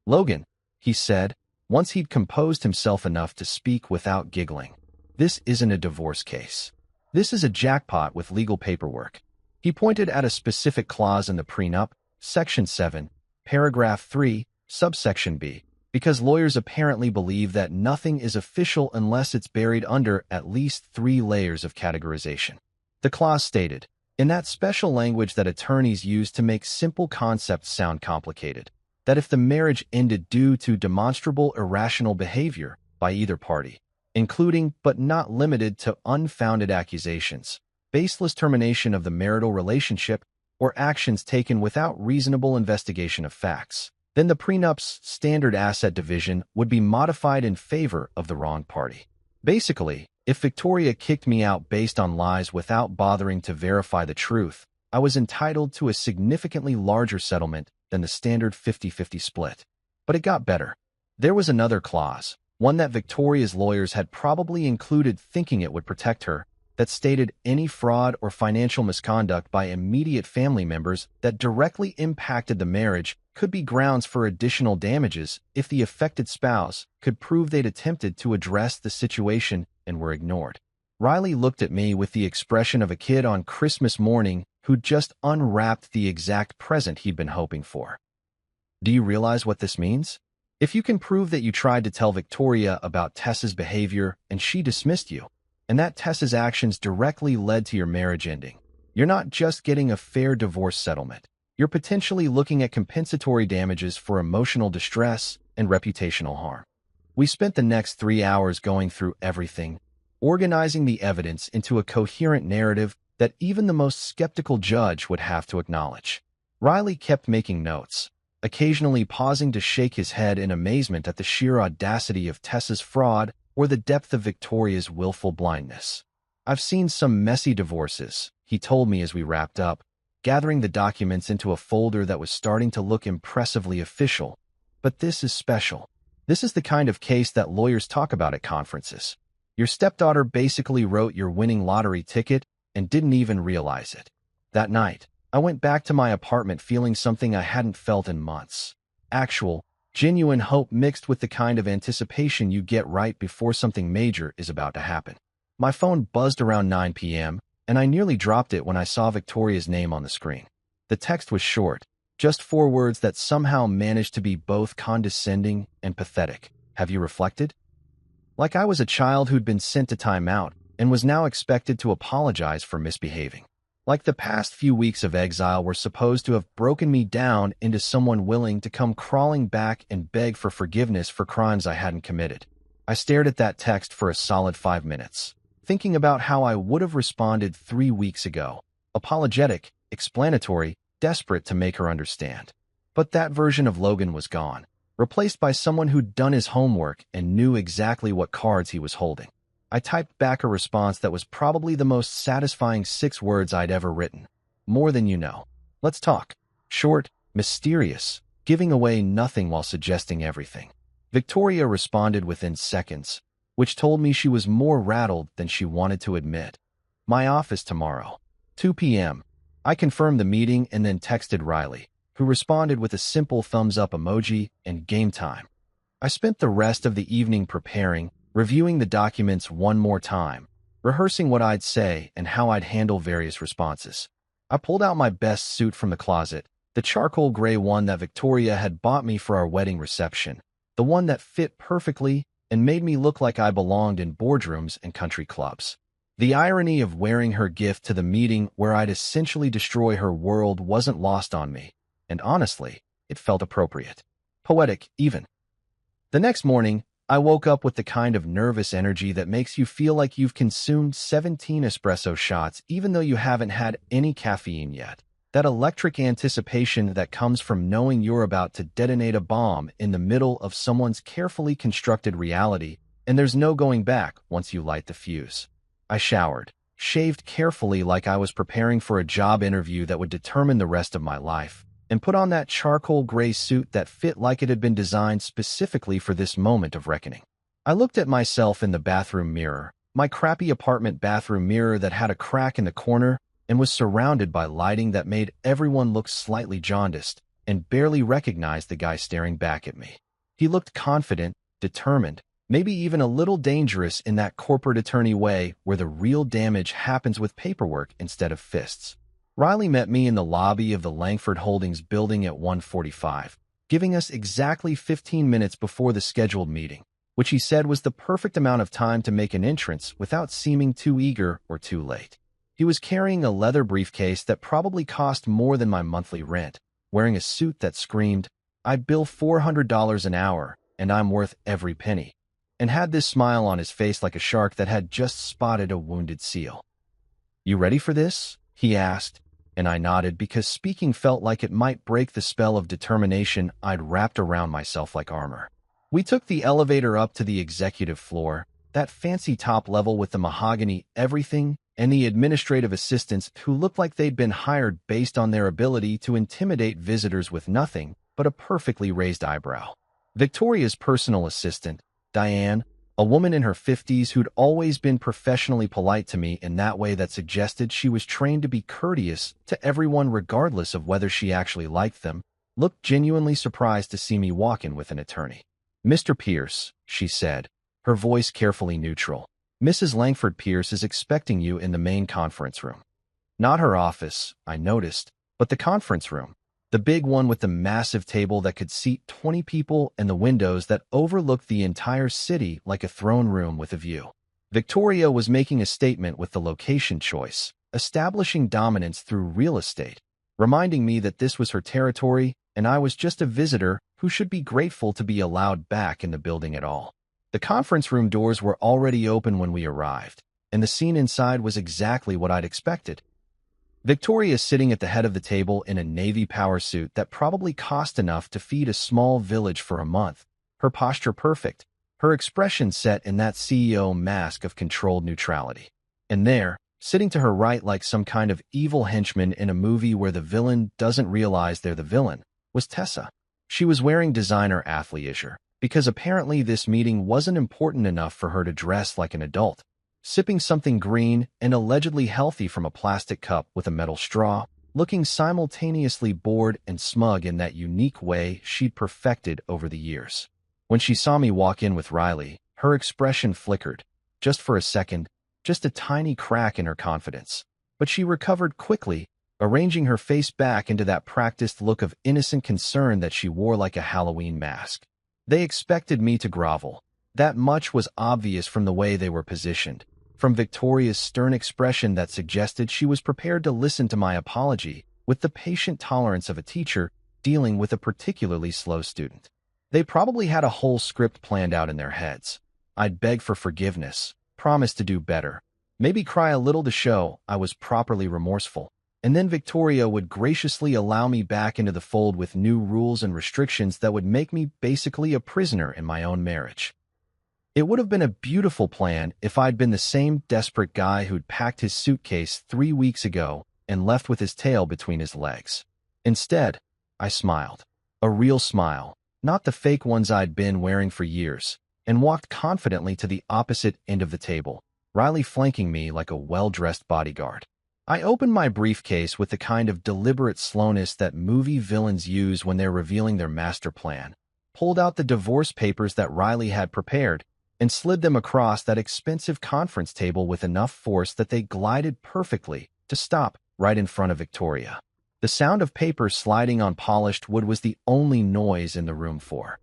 "Logan," he said, once he'd composed himself enough to speak without giggling, "this isn't a divorce case. This is a jackpot with legal paperwork." He pointed at a specific clause in the prenup, Section 7, Paragraph 3, Subsection B, because lawyers apparently believe that nothing is official unless it's buried under at least 3 layers of categorization. The clause stated, in that special language that attorneys use to make simple concepts sound complicated, that if the marriage ended due to demonstrable irrational behavior by either party, including but not limited to unfounded accusations, baseless termination of the marital relationship, or actions taken without reasonable investigation of facts, then the prenup's standard asset division would be modified in favor of the wrong party. Basically, if Victoria kicked me out based on lies without bothering to verify the truth, I was entitled to a significantly larger settlement than the standard 50-50 split. But it got better. There was another clause, one that Victoria's lawyers had probably included thinking it would protect her, that stated any fraud or financial misconduct by immediate family members that directly impacted the marriage could be grounds for additional damages if the affected spouse could prove they'd attempted to address the situation and were ignored. Riley looked at me with the expression of a kid on Christmas morning who'd just unwrapped the exact present he'd been hoping for. "Do you realize what this means? If you can prove that you tried to tell Victoria about Tessa's behavior and she dismissed you, and that Tessa's actions directly led to your marriage ending, you're not just getting a fair divorce settlement. You're potentially looking at compensatory damages for emotional distress and reputational harm." We spent the next 3 hours going through everything, organizing the evidence into a coherent narrative that even the most skeptical judge would have to acknowledge. Riley kept making notes, occasionally pausing to shake his head in amazement at the sheer audacity of Tessa's fraud or the depth of Victoria's willful blindness. "I've seen some messy divorces," he told me as we wrapped up, gathering the documents into a folder that was starting to look impressively official, But this is special. This is the kind of case that lawyers talk about at conferences. Your stepdaughter basically wrote your winning lottery ticket and didn't even realize it. That night, I went back to my apartment feeling something I hadn't felt in months. Actual, genuine hope mixed with the kind of anticipation you get right before something major is about to happen. My phone buzzed around 9 p.m., and I nearly dropped it when I saw Victoria's name on the screen. The text was short, just 4 words that somehow managed to be both condescending and pathetic. Have you reflected? Like I was a child who'd been sent to timeout and was now expected to apologize for misbehaving. Like the past few weeks of exile were supposed to have broken me down into someone willing to come crawling back and beg for forgiveness for crimes I hadn't committed. I stared at that text for a solid 5 minutes, thinking about how I would have responded 3 weeks ago. Apologetic, explanatory, desperate to make her understand. But that version of Logan was gone, replaced by someone who'd done his homework and knew exactly what cards he was holding. I typed back a response that was probably the most satisfying 6 words I'd ever written. More than you know. Let's talk. Short, mysterious, giving away nothing while suggesting everything. Victoria responded within seconds, which told me she was more rattled than she wanted to admit. My office tomorrow. 2 p.m. I confirmed the meeting and then texted Riley, who responded with a simple thumbs-up emoji and game time. I spent the rest of the evening preparing, reviewing the documents one more time, rehearsing what I'd say and how I'd handle various responses. I pulled out my best suit from the closet, the charcoal gray one that Victoria had bought me for our wedding reception, the one that fit perfectly and made me look like I belonged in boardrooms and country clubs. The irony of wearing her gift to the meeting where I'd essentially destroy her world wasn't lost on me, and honestly, it felt appropriate. Poetic, even. The next morning, I woke up with the kind of nervous energy that makes you feel like you've consumed 17 espresso shots even though you haven't had any caffeine yet. That electric anticipation that comes from knowing you're about to detonate a bomb in the middle of someone's carefully constructed reality, and there's no going back once you light the fuse. I showered, shaved carefully like I was preparing for a job interview that would determine the rest of my life, and put on that charcoal gray suit that fit like it had been designed specifically for this moment of reckoning. I looked at myself in the bathroom mirror, my crappy apartment bathroom mirror that had a crack in the corner and was surrounded by lighting that made everyone look slightly jaundiced, and barely recognized the guy staring back at me. He looked confident, determined, maybe even a little dangerous in that corporate attorney way where the real damage happens with paperwork instead of fists. Riley met me in the lobby of the Langford Holdings building at 1:45, giving us exactly 15 minutes before the scheduled meeting, which he said was the perfect amount of time to make an entrance without seeming too eager or too late. He was carrying a leather briefcase that probably cost more than my monthly rent, wearing a suit that screamed, "I bill $400 an hour, and I'm worth every penny," and had this smile on his face like a shark that had just spotted a wounded seal. "You ready for this?" he asked, and I nodded because speaking felt like it might break the spell of determination I'd wrapped around myself like armor. We took the elevator up to the executive floor, that fancy top level with the mahogany everything and the administrative assistants who looked like they'd been hired based on their ability to intimidate visitors with nothing but a perfectly raised eyebrow. Victoria's personal assistant, Diane, a woman in her 50s who'd always been professionally polite to me in that way that suggested she was trained to be courteous to everyone regardless of whether she actually liked them, looked genuinely surprised to see me walk in with an attorney. "Mr. Pierce," she said, her voice carefully neutral, "Mrs. Langford Pierce is expecting you in the main conference room." Not her office, I noticed, but the conference room. The big one with the massive table that could seat 20 people and the windows that overlooked the entire city like a throne room with a view. Victoria was making a statement with the location choice, establishing dominance through real estate, reminding me that this was her territory and I was just a visitor who should be grateful to be allowed back in the building at all. The conference room doors were already open when we arrived, and the scene inside was exactly what I'd expected. Victoria sitting at the head of the table in a navy power suit that probably cost enough to feed a small village for a month, her posture perfect, her expression set in that CEO mask of controlled neutrality. And there, sitting to her right like some kind of evil henchman in a movie where the villain doesn't realize they're the villain, was Tessa. She was wearing designer athleisure, because apparently this meeting wasn't important enough for her to dress like an adult. Sipping something green and allegedly healthy from a plastic cup with a metal straw, looking simultaneously bored and smug in that unique way she'd perfected over the years. When she saw me walk in with Riley, her expression flickered. Just for a second, just a tiny crack in her confidence. But she recovered quickly, arranging her face back into that practiced look of innocent concern that she wore like a Halloween mask. They expected me to grovel. That much was obvious from the way they were positioned, from Victoria's stern expression that suggested she was prepared to listen to my apology with the patient tolerance of a teacher dealing with a particularly slow student. They probably had a whole script planned out in their heads. I'd beg for forgiveness, promise to do better, maybe cry a little to show I was properly remorseful, and then Victoria would graciously allow me back into the fold with new rules and restrictions that would make me basically a prisoner in my own marriage. It would have been a beautiful plan if I'd been the same desperate guy who'd packed his suitcase 3 weeks ago and left with his tail between his legs. Instead, I smiled. A real smile, not the fake ones I'd been wearing for years, and walked confidently to the opposite end of the table, Riley flanking me like a well-dressed bodyguard. I opened my briefcase with the kind of deliberate slowness that movie villains use when they're revealing their master plan, pulled out the divorce papers that Riley had prepared, and slid them across that expensive conference table with enough force that they glided perfectly to stop right in front of Victoria. The sound of paper sliding on polished wood was the only noise in the room for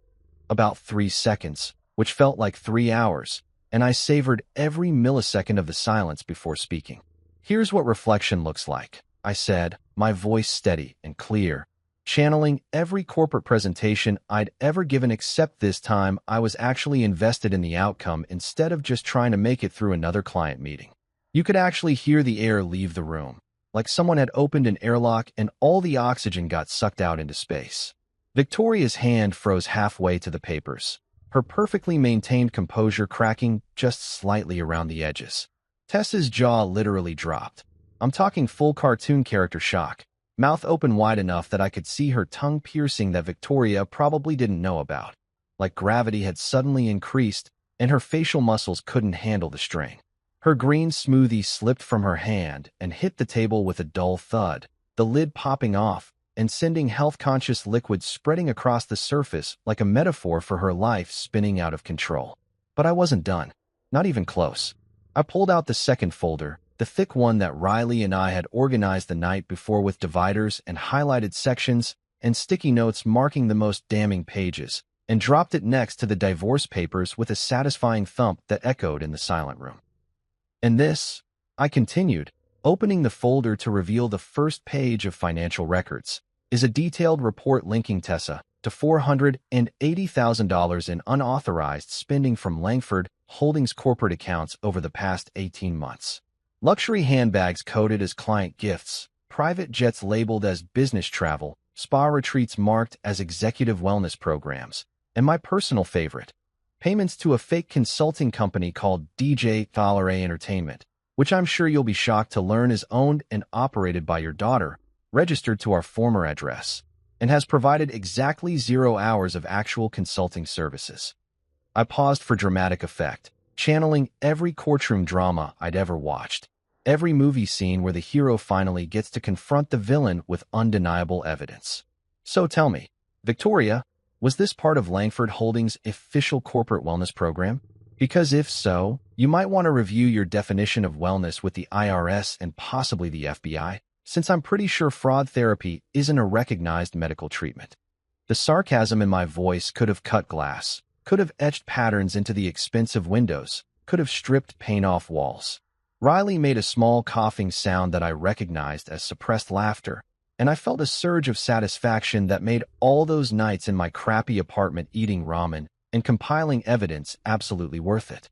about 3 seconds, which felt like 3 hours, and I savored every millisecond of the silence before speaking. "Here's what reflection looks like," I said, my voice steady and clear, channeling every corporate presentation I'd ever given, except this time I was actually invested in the outcome instead of just trying to make it through another client meeting. You could actually hear the air leave the room, like someone had opened an airlock and all the oxygen got sucked out into space. Victoria's hand froze halfway to the papers, her perfectly maintained composure cracking just slightly around the edges. Tessa's jaw literally dropped. I'm talking full cartoon character shock, mouth open wide enough that I could see her tongue piercing that Victoria probably didn't know about. Like gravity had suddenly increased, and her facial muscles couldn't handle the strain. Her green smoothie slipped from her hand and hit the table with a dull thud, the lid popping off and sending health-conscious liquid spreading across the surface like a metaphor for her life spinning out of control. But I wasn't done. Not even close. I pulled out the second folder, the thick one that Riley and I had organized the night before with dividers and highlighted sections and sticky notes marking the most damning pages, and dropped it next to the divorce papers with a satisfying thump that echoed in the silent room. "And this," I continued, opening the folder to reveal the first page of financial records, "is a detailed report linking Tessa to $480,000 in unauthorized spending from Langford Holdings corporate accounts over the past 18 months. Luxury handbags coded as client gifts, private jets labeled as business travel, spa retreats marked as executive wellness programs, and my personal favorite, payments to a fake consulting company called DJ Thalare Entertainment, which I'm sure you'll be shocked to learn is owned and operated by your daughter, registered to our former address, and has provided exactly 0 hours of actual consulting services." I paused for dramatic effect, channeling every courtroom drama I'd ever watched, every movie scene where the hero finally gets to confront the villain with undeniable evidence. "So tell me, Victoria, was this part of Langford Holdings' official corporate wellness program? Because if so, you might want to review your definition of wellness with the IRS and possibly the FBI, since I'm pretty sure fraud therapy isn't a recognized medical treatment." The sarcasm in my voice could have cut glass, could have etched patterns into the expensive windows, could have stripped paint off walls. Riley made a small coughing sound that I recognized as suppressed laughter, and I felt a surge of satisfaction that made all those nights in my crappy apartment eating ramen and compiling evidence absolutely worth it.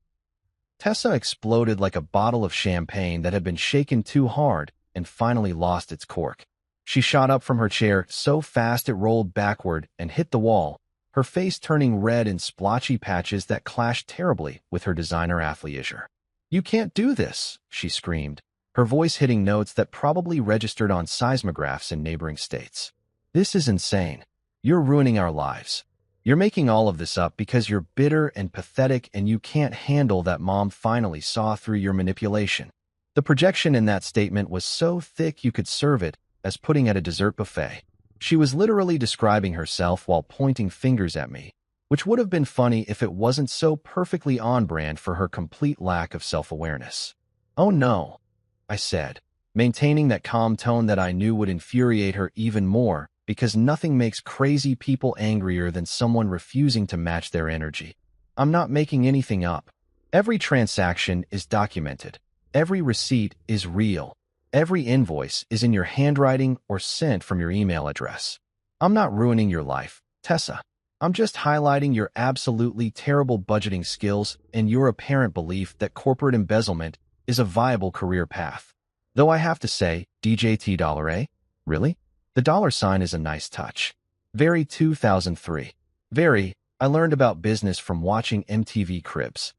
Tessa exploded like a bottle of champagne that had been shaken too hard and finally lost its cork. She shot up from her chair so fast it rolled backward and hit the wall, her face turning red in splotchy patches that clashed terribly with her designer athleisure. "You can't do this," she screamed, her voice hitting notes that probably registered on seismographs in neighboring states. "This is insane. You're ruining our lives. You're making all of this up because you're bitter and pathetic and you can't handle that Mom finally saw through your manipulation. The projection in that statement was so thick you could serve it as pudding at a dessert buffet. She was literally describing herself while pointing fingers at me, which would have been funny if it wasn't so perfectly on brand for her complete lack of self-awareness. "Oh no," I said, maintaining that calm tone that I knew would infuriate her even more, because nothing makes crazy people angrier than someone refusing to match their energy. "I'm not making anything up. Every transaction is documented. Every receipt is real. Every invoice is in your handwriting or sent from your email address. I'm not ruining your life, Tessa. I'm just highlighting your absolutely terrible budgeting skills and your apparent belief that corporate embezzlement is a viable career path. Though I have to say, DJT$, really? The $sign is a nice touch. Very 2003. Very, I learned about business from watching MTV Cribs."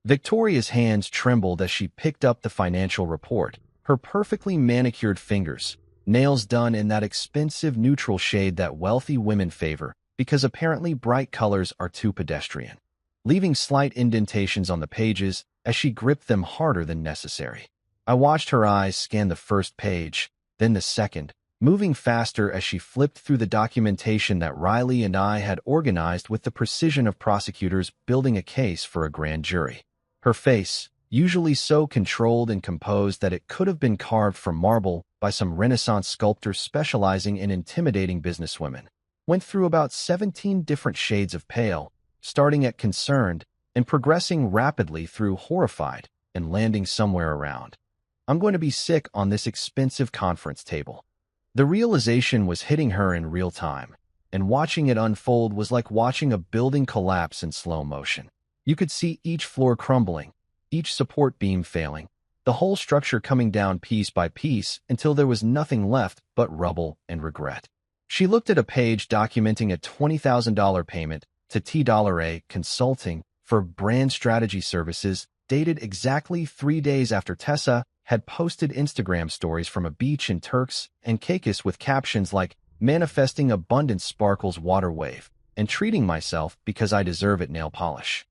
Victoria's hands trembled as she picked up the financial report, her perfectly manicured fingers, nails done in that expensive neutral shade that wealthy women favor because apparently bright colors are too pedestrian, leaving slight indentations on the pages as she gripped them harder than necessary. I watched her eyes scan the first page, then the second, moving faster as she flipped through the documentation that Riley and I had organized with the precision of prosecutors building a case for a grand jury. Her face, usually so controlled and composed that it could have been carved from marble by some Renaissance sculptor specializing in intimidating businesswomen, went through about 17 different shades of pale, starting at concerned and progressing rapidly through horrified and landing somewhere around, "I'm going to be sick on this expensive conference table." The realization was hitting her in real time, and watching it unfold was like watching a building collapse in slow motion. You could see each floor crumbling, each support beam failing, the whole structure coming down piece by piece until there was nothing left but rubble and regret. She looked at a page documenting a $20,000 payment to T$A Consulting for brand strategy services dated exactly 3 days after Tessa had posted Instagram stories from a beach in Turks and Caicos with captions like "Manifesting Abundance Sparkles Water Wave" and "Treating Myself because I Deserve It Nail Polish."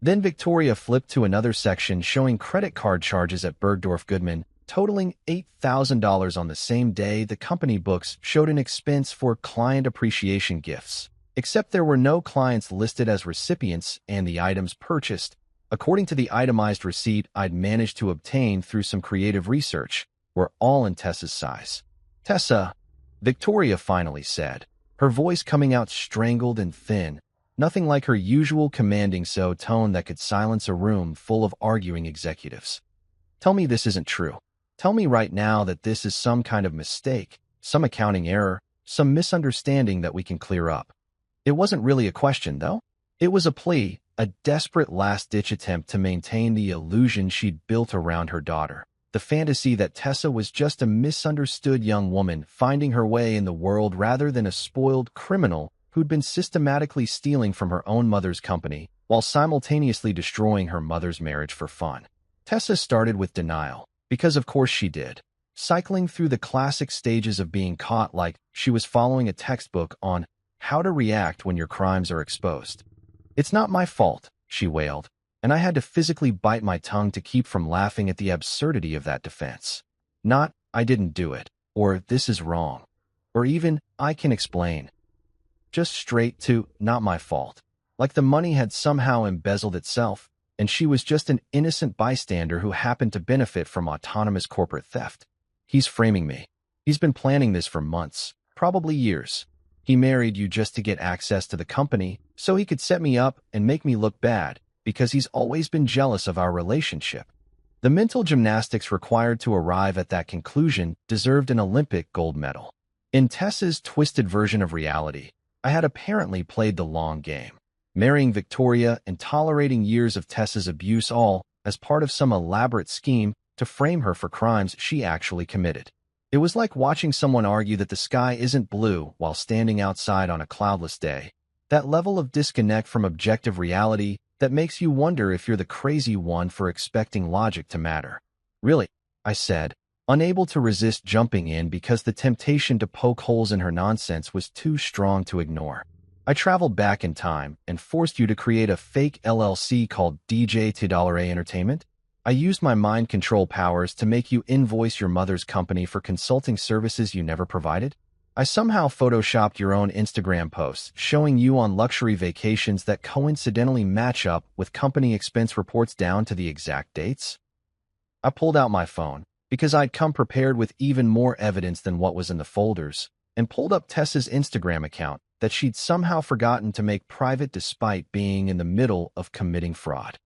Then Victoria flipped to another section showing credit card charges at Bergdorf Goodman, totaling $8,000 on the same day the company books showed an expense for client appreciation gifts, except there were no clients listed as recipients and the items purchased, according to the itemized receipt I'd managed to obtain through some creative research, were all in Tessa's size. "Tessa," Victoria finally said, her voice coming out strangled and thin, nothing like her usual commanding tone that could silence a room full of arguing executives. "Tell me this isn't true. Tell me right now that this is some kind of mistake, some accounting error, some misunderstanding that we can clear up." It wasn't really a question, though. It was a plea, a desperate last-ditch attempt to maintain the illusion she'd built around her daughter, the fantasy that Tessa was just a misunderstood young woman finding her way in the world rather than a spoiled criminal who'd been systematically stealing from her own mother's company while simultaneously destroying her mother's marriage for fun. Tessa started with denial, because of course she did, cycling through the classic stages of being caught like she was following a textbook on how to react when your crimes are exposed. "It's not my fault," she wailed, and I had to physically bite my tongue to keep from laughing at the absurdity of that defense. Not, "I didn't do it," or "this is wrong," or even, "I can explain." Just straight to, "not my fault," like the money had somehow embezzled itself, and she was just an innocent bystander who happened to benefit from autonomous corporate theft. "He's framing me. He's been planning this for months, probably years. He married you just to get access to the company so he could set me up and make me look bad because he's always been jealous of our relationship." The mental gymnastics required to arrive at that conclusion deserved an Olympic gold medal. In Tessa's twisted version of reality, I had apparently played the long game, marrying Victoria and tolerating years of Tessa's abuse, all as part of some elaborate scheme to frame her for crimes she actually committed. It was like watching someone argue that the sky isn't blue while standing outside on a cloudless day, that level of disconnect from objective reality that makes you wonder if you're the crazy one for expecting logic to matter. "Really?" I said, unable to resist jumping in because the temptation to poke holes in her nonsense was too strong to ignore. I traveled back in time and forced you to create a fake LLC called DJ Tidalare Entertainment. I used my mind control powers to make you invoice your mother's company for consulting services you never provided. I somehow photoshopped your own Instagram posts showing you on luxury vacations that coincidentally match up with company expense reports down to the exact dates. I pulled out my phone, because I'd come prepared with even more evidence than what was in the folders, and pulled up Tessa's Instagram account that she'd somehow forgotten to make private despite being in the middle of committing fraud.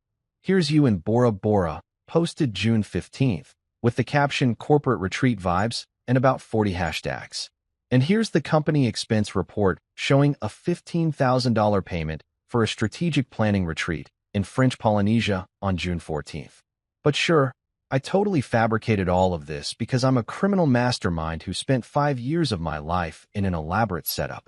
Here's you in Bora Bora, posted June 15th, with the caption Corporate Retreat Vibes and about 40 hashtags. And here's the company expense report showing a $15,000 payment for a strategic planning retreat in French Polynesia on June 14th. But sure, I totally fabricated all of this because I'm a criminal mastermind who spent 5 years of my life in an elaborate setup.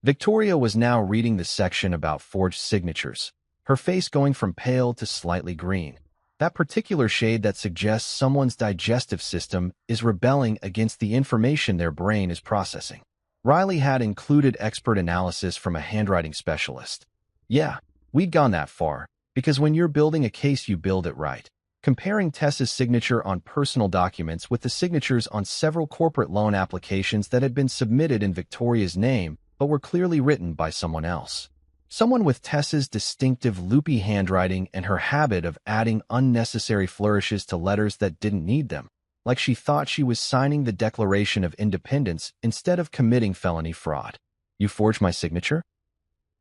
Victoria was now reading the section about forged signatures, her face going from pale to slightly green. That particular shade that suggests someone's digestive system is rebelling against the information their brain is processing. Riley had included expert analysis from a handwriting specialist. Yeah, we'd gone that far, because when you're building a case you build it right. Comparing Tessa's signature on personal documents with the signatures on several corporate loan applications that had been submitted in Victoria's name but were clearly written by someone else. Someone with Tessa's distinctive loopy handwriting and her habit of adding unnecessary flourishes to letters that didn't need them, like she thought she was signing the Declaration of Independence instead of committing felony fraud. You forged my signature?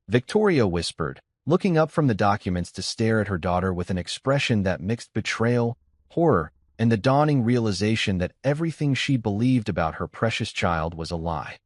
Victoria whispered, looking up from the documents to stare at her daughter with an expression that mixed betrayal, horror, and the dawning realization that everything she believed about her precious child was a lie.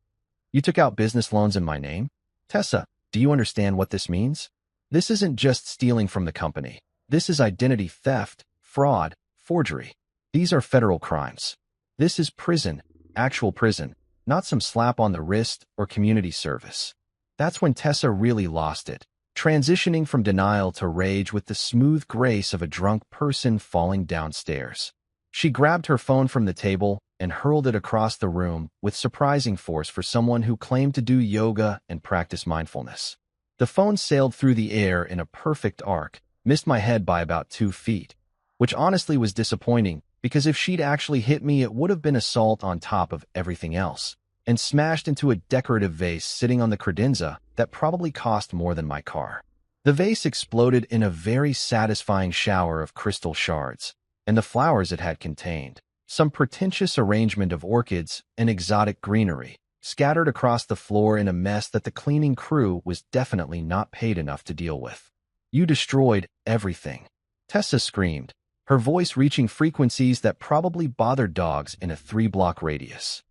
You took out business loans in my name? Tessa, do you understand what this means? This isn't just stealing from the company. This is identity theft, fraud, forgery. These are federal crimes. This is prison, actual prison, not some slap on the wrist or community service. That's when Tessa really lost it, transitioning from denial to rage with the smooth grace of a drunk person falling downstairs. She grabbed her phone from the table and hurled it across the room with surprising force for someone who claimed to do yoga and practice mindfulness. The phone sailed through the air in a perfect arc, missed my head by about 2 feet, which honestly was disappointing because if she'd actually hit me, it would have been assault on top of everything else, and smashed into a decorative vase sitting on the credenza that probably cost more than my car. The vase exploded in a very satisfying shower of crystal shards, and the flowers it had contained, some pretentious arrangement of orchids and exotic greenery, scattered across the floor in a mess that the cleaning crew was definitely not paid enough to deal with. You destroyed everything, Tessa screamed, her voice reaching frequencies that probably bothered dogs in a 3-block radius.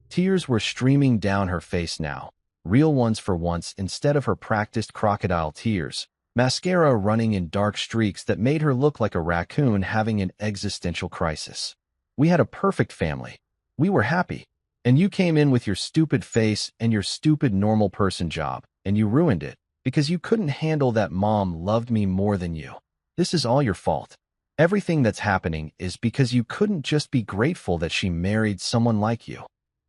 Tears were streaming down her face now, real ones for once instead of her practiced crocodile tears, mascara running in dark streaks that made her look like a raccoon having an existential crisis. We had a perfect family. We were happy. And you came in with your stupid face and your stupid normal person job, and you ruined it, because you couldn't handle that mom loved me more than you. This is all your fault. Everything that's happening is because you couldn't just be grateful that she married someone like you.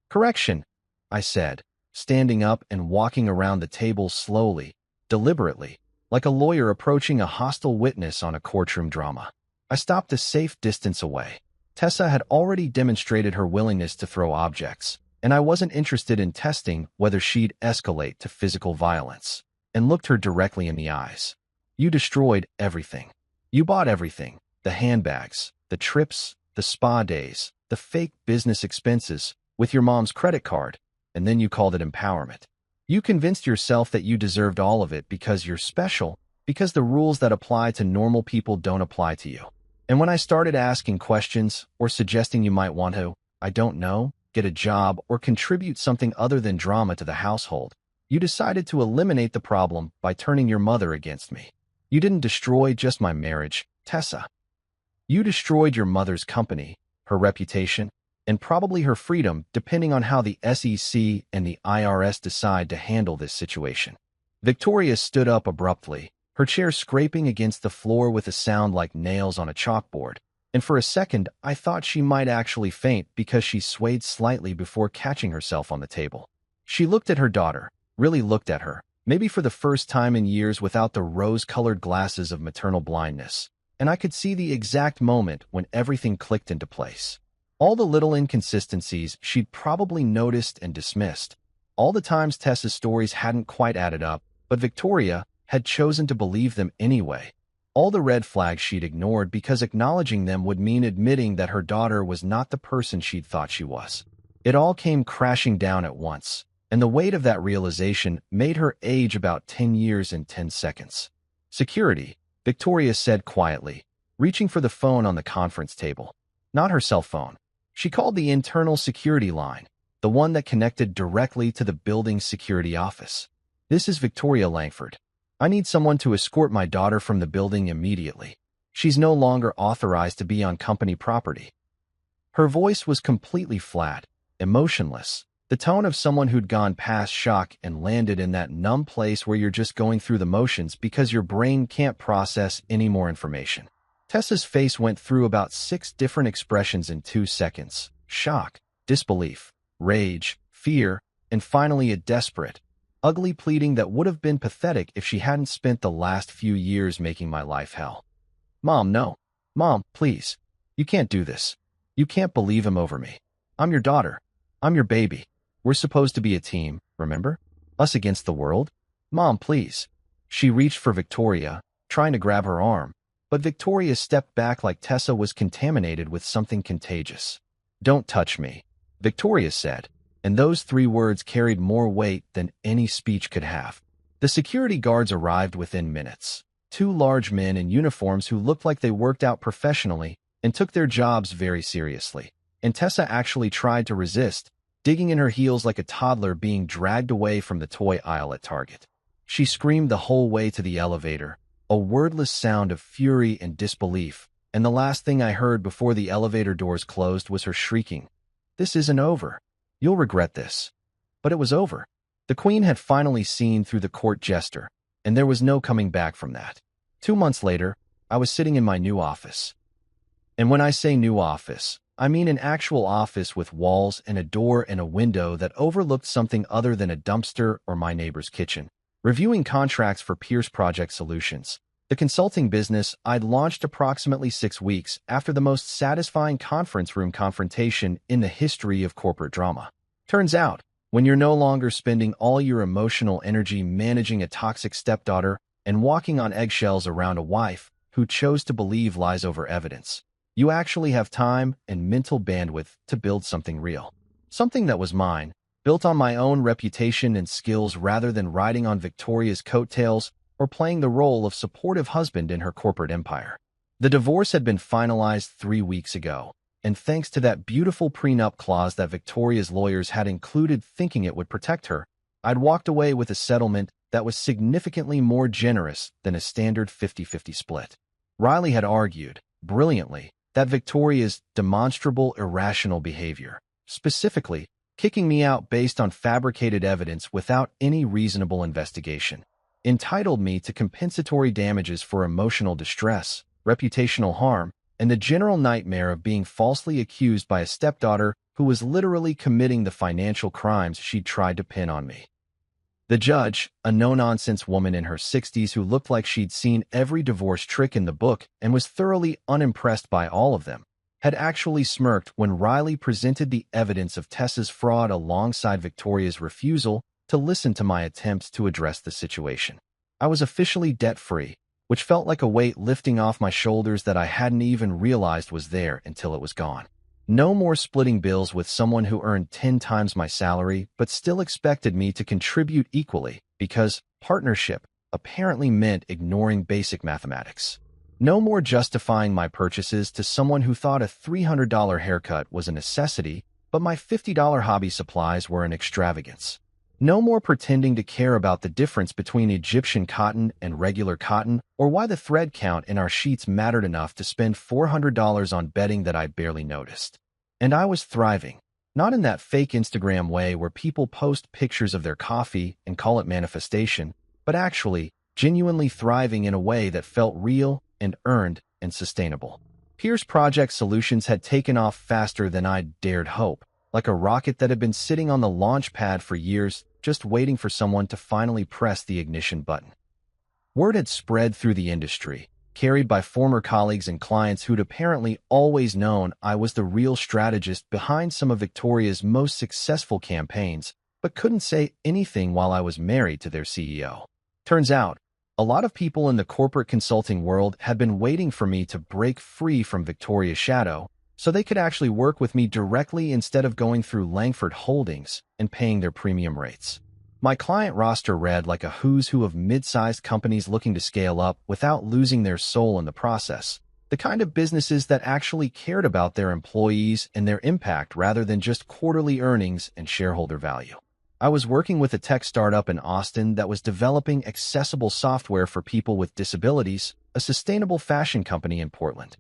Correction, I said, standing up and walking around the table slowly, deliberately, like a lawyer approaching a hostile witness on a courtroom drama. I stopped a safe distance away. Tessa had already demonstrated her willingness to throw objects, and I wasn't interested in testing whether she'd escalate to physical violence, and looked her directly in the eyes. You destroyed everything. You bought everything, the handbags, the trips, the spa days, the fake business expenses, with your mom's credit card, and then you called it empowerment. You convinced yourself that you deserved all of it because you're special, because the rules that apply to normal people don't apply to you. And when I started asking questions or suggesting you might want to, I don't know, get a job or contribute something other than drama to the household, you decided to eliminate the problem by turning your mother against me. You didn't destroy just my marriage, Tessa. You destroyed your mother's company, her reputation, and probably her freedom depending on how the SEC and the IRS decide to handle this situation. Victoria stood up abruptly, her chair scraping against the floor with a sound like nails on a chalkboard, and for a second I thought she might actually faint because she swayed slightly before catching herself on the table. She looked at her daughter, really looked at her, maybe for the first time in years without the rose-colored glasses of maternal blindness, and I could see the exact moment when everything clicked into place. All the little inconsistencies she'd probably noticed and dismissed, all the times Tessa's stories hadn't quite added up, but Victoria had chosen to believe them anyway. All the red flags she'd ignored because acknowledging them would mean admitting that her daughter was not the person she'd thought she was. It all came crashing down at once, and the weight of that realization made her age about 10 years in 10 seconds. "Security," Victoria said quietly, reaching for the phone on the conference table. Not her cell phone. She called the internal security line, the one that connected directly to the building's security office. "This is Victoria Langford. I need someone to escort my daughter from the building immediately. She's no longer authorized to be on company property." Her voice was completely flat, emotionless, the tone of someone who'd gone past shock and landed in that numb place where you're just going through the motions because your brain can't process any more information. Tessa's face went through about 6 different expressions in 2 seconds: shock, disbelief, rage, fear, and finally a desperate, ugly pleading that would have been pathetic if she hadn't spent the last few years making my life hell. "Mom, no. Mom, please. You can't do this. You can't believe him over me. I'm your daughter. I'm your baby. We're supposed to be a team, remember? Us against the world. Mom, please." She reached for Victoria, trying to grab her arm, but Victoria stepped back like Tessa was contaminated with something contagious. "Don't touch me," Victoria said, and those 3 words carried more weight than any speech could have. The security guards arrived within minutes. 2 large men in uniforms who looked like they worked out professionally and took their jobs very seriously. And Tessa actually tried to resist, digging in her heels like a toddler being dragged away from the toy aisle at Target. She screamed the whole way to the elevator, a wordless sound of fury and disbelief, and the last thing I heard before the elevator doors closed was her shrieking, "This isn't over. You'll regret this." But it was over. The Queen had finally seen through the court jester, and there was no coming back from that. 2 months later, I was sitting in my new office. And when I say new office, I mean an actual office with walls and a door and a window that overlooked something other than a dumpster or my neighbor's kitchen. Reviewing contracts for Pierce Project Solutions, the consulting business I'd launched approximately 6 weeks after the most satisfying conference room confrontation in the history of corporate drama. Turns out, when you're no longer spending all your emotional energy managing a toxic stepdaughter and walking on eggshells around a wife who chose to believe lies over evidence, you actually have time and mental bandwidth to build something real. Something that was mine, built on my own reputation and skills rather than riding on Victoria's coattails or playing the role of supportive husband in her corporate empire. The divorce had been finalized 3 weeks ago, and thanks to that beautiful prenup clause that Victoria's lawyers had included thinking it would protect her, I'd walked away with a settlement that was significantly more generous than a standard 50-50 split. Riley had argued, brilliantly, that Victoria's demonstrable irrational behavior, specifically kicking me out based on fabricated evidence without any reasonable investigation, entitled me to compensatory damages for emotional distress, reputational harm, and the general nightmare of being falsely accused by a stepdaughter who was literally committing the financial crimes she'd tried to pin on me. The judge, a no-nonsense woman in her 60s who looked like she'd seen every divorce trick in the book and was thoroughly unimpressed by all of them, had actually smirked when Riley presented the evidence of Tessa's fraud alongside Victoria's refusal to listen to my attempts to address the situation. I was officially debt-free, which felt like a weight lifting off my shoulders that I hadn't even realized was there until it was gone. No more splitting bills with someone who earned 10 times my salary but still expected me to contribute equally because partnership apparently meant ignoring basic mathematics. No more justifying my purchases to someone who thought a $300 haircut was a necessity, but my $50 hobby supplies were an extravagance. No more pretending to care about the difference between Egyptian cotton and regular cotton or why the thread count in our sheets mattered enough to spend $400 on bedding that I barely noticed. And I was thriving, not in that fake Instagram way where people post pictures of their coffee and call it manifestation, but actually genuinely thriving in a way that felt real and earned and sustainable. Pierce Project Solutions had taken off faster than I'd dared hope, like a rocket that had been sitting on the launch pad for years, just waiting for someone to finally press the ignition button. Word had spread through the industry, carried by former colleagues and clients who'd apparently always known I was the real strategist behind some of Victoria's most successful campaigns, but couldn't say anything while I was married to their CEO. Turns out, a lot of people in the corporate consulting world had been waiting for me to break free from Victoria's shadow so they could actually work with me directly instead of going through Langford Holdings and paying their premium rates. My client roster read like a who's who of mid-sized companies looking to scale up without losing their soul in the process, the kind of businesses that actually cared about their employees and their impact rather than just quarterly earnings and shareholder value. I was working with a tech startup in Austin that was developing accessible software for people with disabilities, a sustainable fashion company in Portland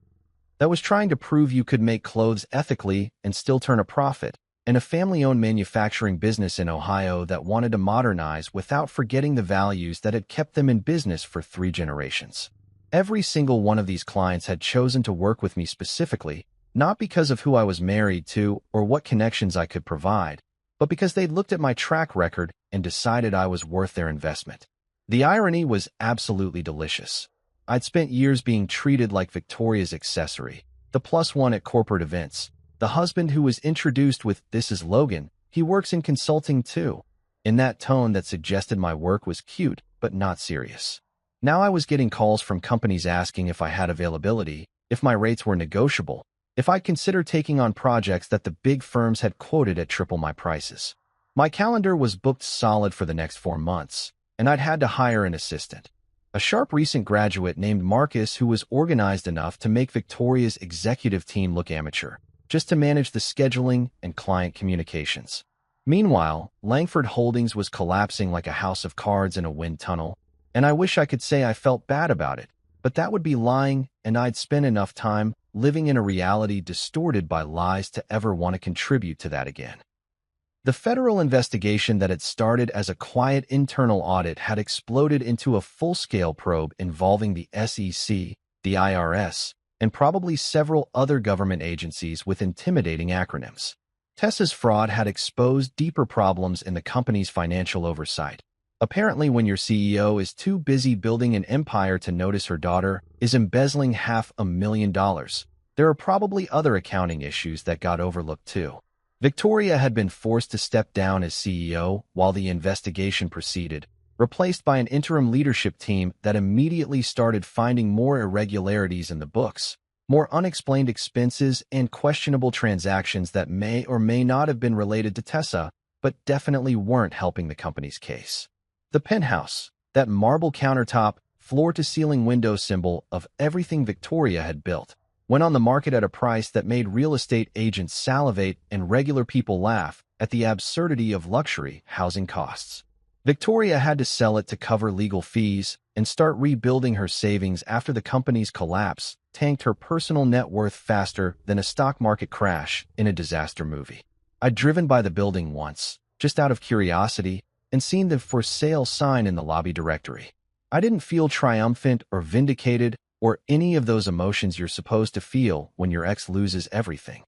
that was trying to prove you could make clothes ethically and still turn a profit, and a family-owned manufacturing business in Ohio that wanted to modernize without forgetting the values that had kept them in business for 3 generations. Every single one of these clients had chosen to work with me specifically, not because of who I was married to or what connections I could provide, but because they'd looked at my track record and decided I was worth their investment. The irony was absolutely delicious. I'd spent years being treated like Victoria's accessory, the plus one at corporate events, the husband who was introduced with, "This is Logan, he works in consulting too," in that tone that suggested my work was cute but not serious. Now I was getting calls from companies asking if I had availability, if my rates were negotiable, if I'd consider taking on projects that the big firms had quoted at triple my prices. My calendar was booked solid for the next 4 months, and I'd had to hire an assistant, a sharp recent graduate named Marcus who was organized enough to make Victoria's executive team look amateur, just to manage the scheduling and client communications. Meanwhile, Langford Holdings was collapsing like a house of cards in a wind tunnel, and I wish I could say I felt bad about it, but that would be lying, and I'd spent enough time living in a reality distorted by lies to ever want to contribute to that again. The federal investigation that had started as a quiet internal audit had exploded into a full-scale probe involving the SEC, the IRS, and probably several other government agencies with intimidating acronyms. Tessa's fraud had exposed deeper problems in the company's financial oversight. Apparently, when your CEO is too busy building an empire to notice her daughter is embezzling $500,000, there are probably other accounting issues that got overlooked too. Victoria had been forced to step down as CEO while the investigation proceeded, replaced by an interim leadership team that immediately started finding more irregularities in the books, more unexplained expenses, and questionable transactions that may or may not have been related to Tessa, but definitely weren't helping the company's case. The penthouse, that marble countertop, floor-to-ceiling window symbol of everything Victoria had built, went on the market at a price that made real estate agents salivate and regular people laugh at the absurdity of luxury housing costs. Victoria had to sell it to cover legal fees and start rebuilding her savings after the company's collapse tanked her personal net worth faster than a stock market crash in a disaster movie. I'd driven by the building once, just out of curiosity, and seen the for sale sign in the lobby directory. I didn't feel triumphant or vindicated or any of those emotions you're supposed to feel when your ex loses everything.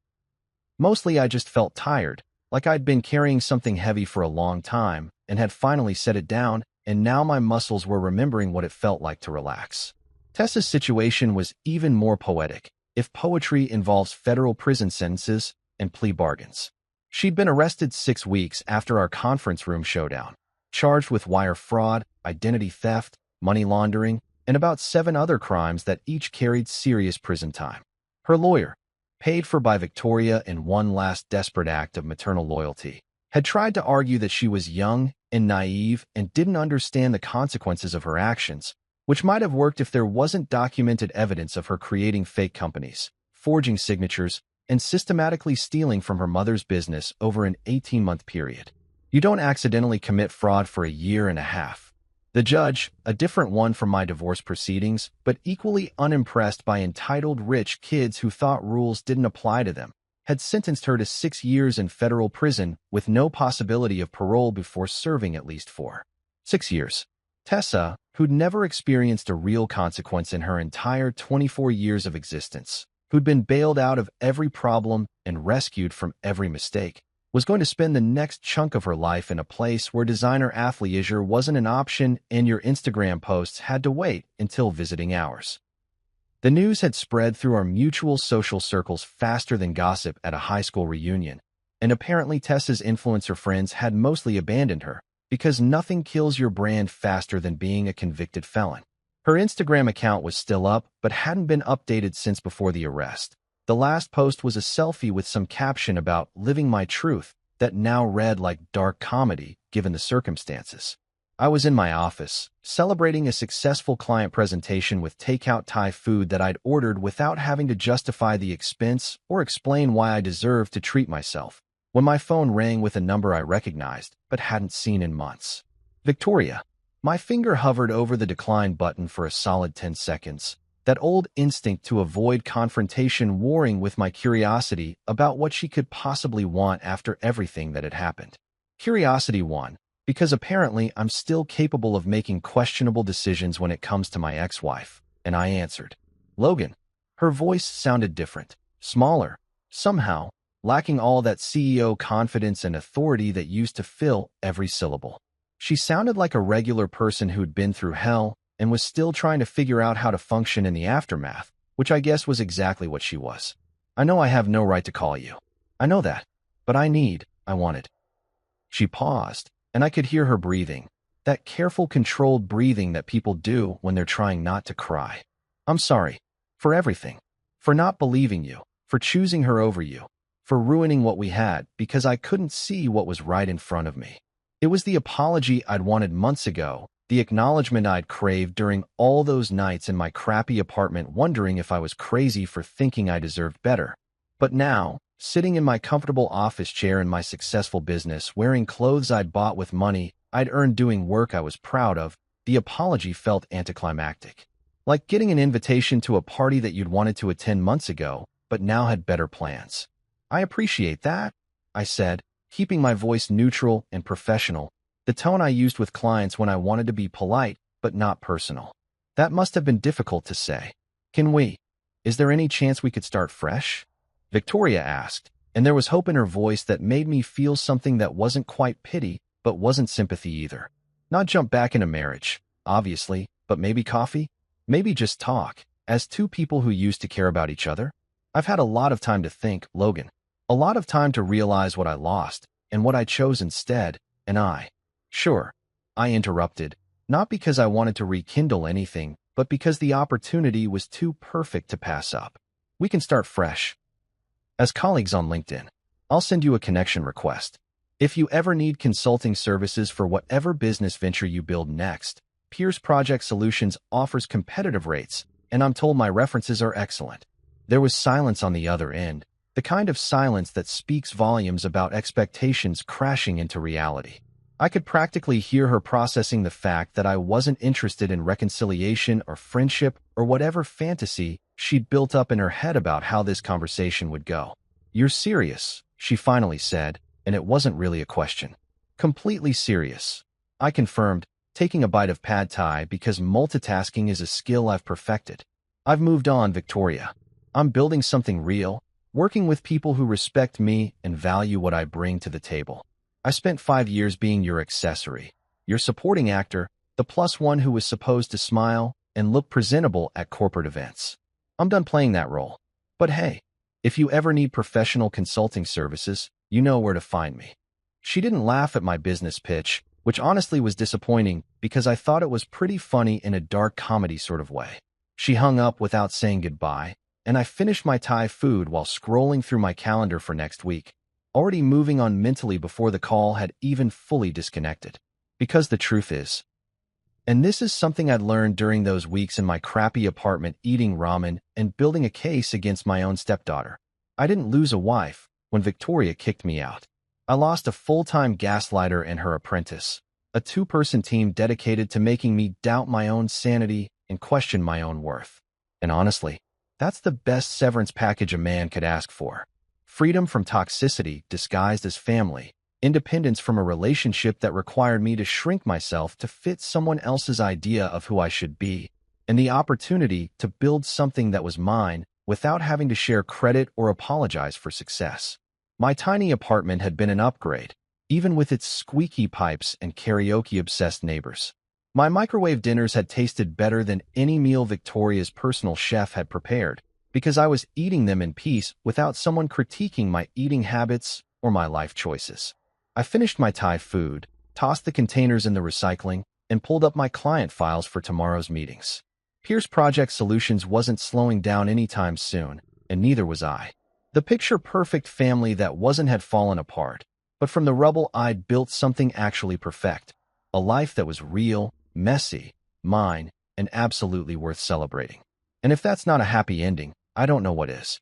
Mostly I just felt tired, like I'd been carrying something heavy for a long time and had finally set it down, and now my muscles were remembering what it felt like to relax. Tessa's situation was even more poetic, if poetry involves federal prison sentences and plea bargains. She'd been arrested 6 weeks after our conference room showdown, charged with wire fraud, identity theft, money laundering, and about 7 other crimes that each carried serious prison time. Her lawyer, paid for by Victoria in one last desperate act of maternal loyalty, had tried to argue that she was young and naive and didn't understand the consequences of her actions, which might have worked if there wasn't documented evidence of her creating fake companies, forging signatures, and systematically stealing from her mother's business over an 18-month period. You don't accidentally commit fraud for a year and a half. The judge, a different one from my divorce proceedings, but equally unimpressed by entitled rich kids who thought rules didn't apply to them, had sentenced her to 6 years in federal prison with no possibility of parole before serving at least 4. 6 years. Tessa, who'd never experienced a real consequence in her entire 24 years of existence, who'd been bailed out of every problem and rescued from every mistake, was going to spend the next chunk of her life in a place where designer athleisure wasn't an option and your Instagram posts had to wait until visiting hours. The news had spread through our mutual social circles faster than gossip at a high school reunion, and apparently Tessa's influencer friends had mostly abandoned her, because nothing kills your brand faster than being a convicted felon. Her Instagram account was still up, but hadn't been updated since before the arrest. The last post was a selfie with some caption about living my truth that now read like dark comedy given the circumstances. I was in my office, celebrating a successful client presentation with takeout Thai food that I'd ordered without having to justify the expense or explain why I deserved to treat myself, when my phone rang with a number I recognized but hadn't seen in months. Victoria. My finger hovered over the decline button for a solid 10 seconds, that old instinct to avoid confrontation warring with my curiosity about what she could possibly want after everything that had happened. Curiosity won, because apparently I'm still capable of making questionable decisions when it comes to my ex-wife, and I answered. Logan. Her voice sounded different, smaller, somehow, lacking all that CEO confidence and authority that used to fill every syllable. She sounded like a regular person who'd been through hell and was still trying to figure out how to function in the aftermath, which I guess was exactly what she was. I know I have no right to call you. I know that, but I wanted. She paused, and I could hear her breathing, that careful, controlled breathing that people do when they're trying not to cry. I'm sorry. For everything. For not believing you. For choosing her over you. For ruining what we had because I couldn't see what was right in front of me. It was the apology I'd wanted months ago, the acknowledgement I'd craved during all those nights in my crappy apartment wondering if I was crazy for thinking I deserved better. But now, sitting in my comfortable office chair in my successful business, wearing clothes I'd bought with money I'd earned doing work I was proud of, the apology felt anticlimactic. Like getting an invitation to a party that you'd wanted to attend months ago, but now had better plans. I appreciate that, I said, keeping my voice neutral and professional, the tone I used with clients when I wanted to be polite but not personal. That must have been difficult to say. Is there any chance we could start fresh? Victoria asked, and there was hope in her voice that made me feel something that wasn't quite pity but wasn't sympathy either. Not jump back into marriage, obviously, but maybe coffee? Maybe just talk, as two people who used to care about each other? I've had a lot of time to think, Logan. A lot of time to realize what I lost and what I chose instead, and Sure, I interrupted, not because I wanted to rekindle anything, but because the opportunity was too perfect to pass up. We can start fresh. As colleagues on LinkedIn, I'll send you a connection request. If you ever need consulting services for whatever business venture you build next, Pierce Project Solutions offers competitive rates, and I'm told my references are excellent. There was silence on the other end, the kind of silence that speaks volumes about expectations crashing into reality. I could practically hear her processing the fact that I wasn't interested in reconciliation or friendship or whatever fantasy she'd built up in her head about how this conversation would go. You're serious, she finally said, and it wasn't really a question. Completely serious, I confirmed, taking a bite of pad thai because multitasking is a skill I've perfected. I've moved on, Victoria. I'm building something real, working with people who respect me and value what I bring to the table. I spent 5 years being your accessory, your supporting actor, the plus one who was supposed to smile and look presentable at corporate events. I'm done playing that role. But hey, if you ever need professional consulting services, you know where to find me. She didn't laugh at my business pitch, which honestly was disappointing because I thought it was pretty funny in a dark comedy sort of way. She hung up without saying goodbye, and I finished my Thai food while scrolling through my calendar for next week, already moving on mentally before the call had even fully disconnected. Because the truth is, and this is something I'd learned during those weeks in my crappy apartment eating ramen and building a case against my own stepdaughter, I didn't lose a wife when Victoria kicked me out. I lost a full-time gaslighter and her apprentice, a two-person team dedicated to making me doubt my own sanity and question my own worth. And honestly, that's the best severance package a man could ask for. Freedom from toxicity disguised as family, independence from a relationship that required me to shrink myself to fit someone else's idea of who I should be, and the opportunity to build something that was mine without having to share credit or apologize for success. My tiny apartment had been an upgrade, even with its squeaky pipes and karaoke-obsessed neighbors. My microwave dinners had tasted better than any meal Victoria's personal chef had prepared, because I was eating them in peace without someone critiquing my eating habits or my life choices. I finished my Thai food, tossed the containers in the recycling, and pulled up my client files for tomorrow's meetings. Pierce Project Solutions wasn't slowing down anytime soon, and neither was I. The picture-perfect family that wasn't had fallen apart, but from the rubble I'd built something actually perfect. A life that was real, messy, mine, and absolutely worth celebrating. And if that's not a happy ending, I don't know what is.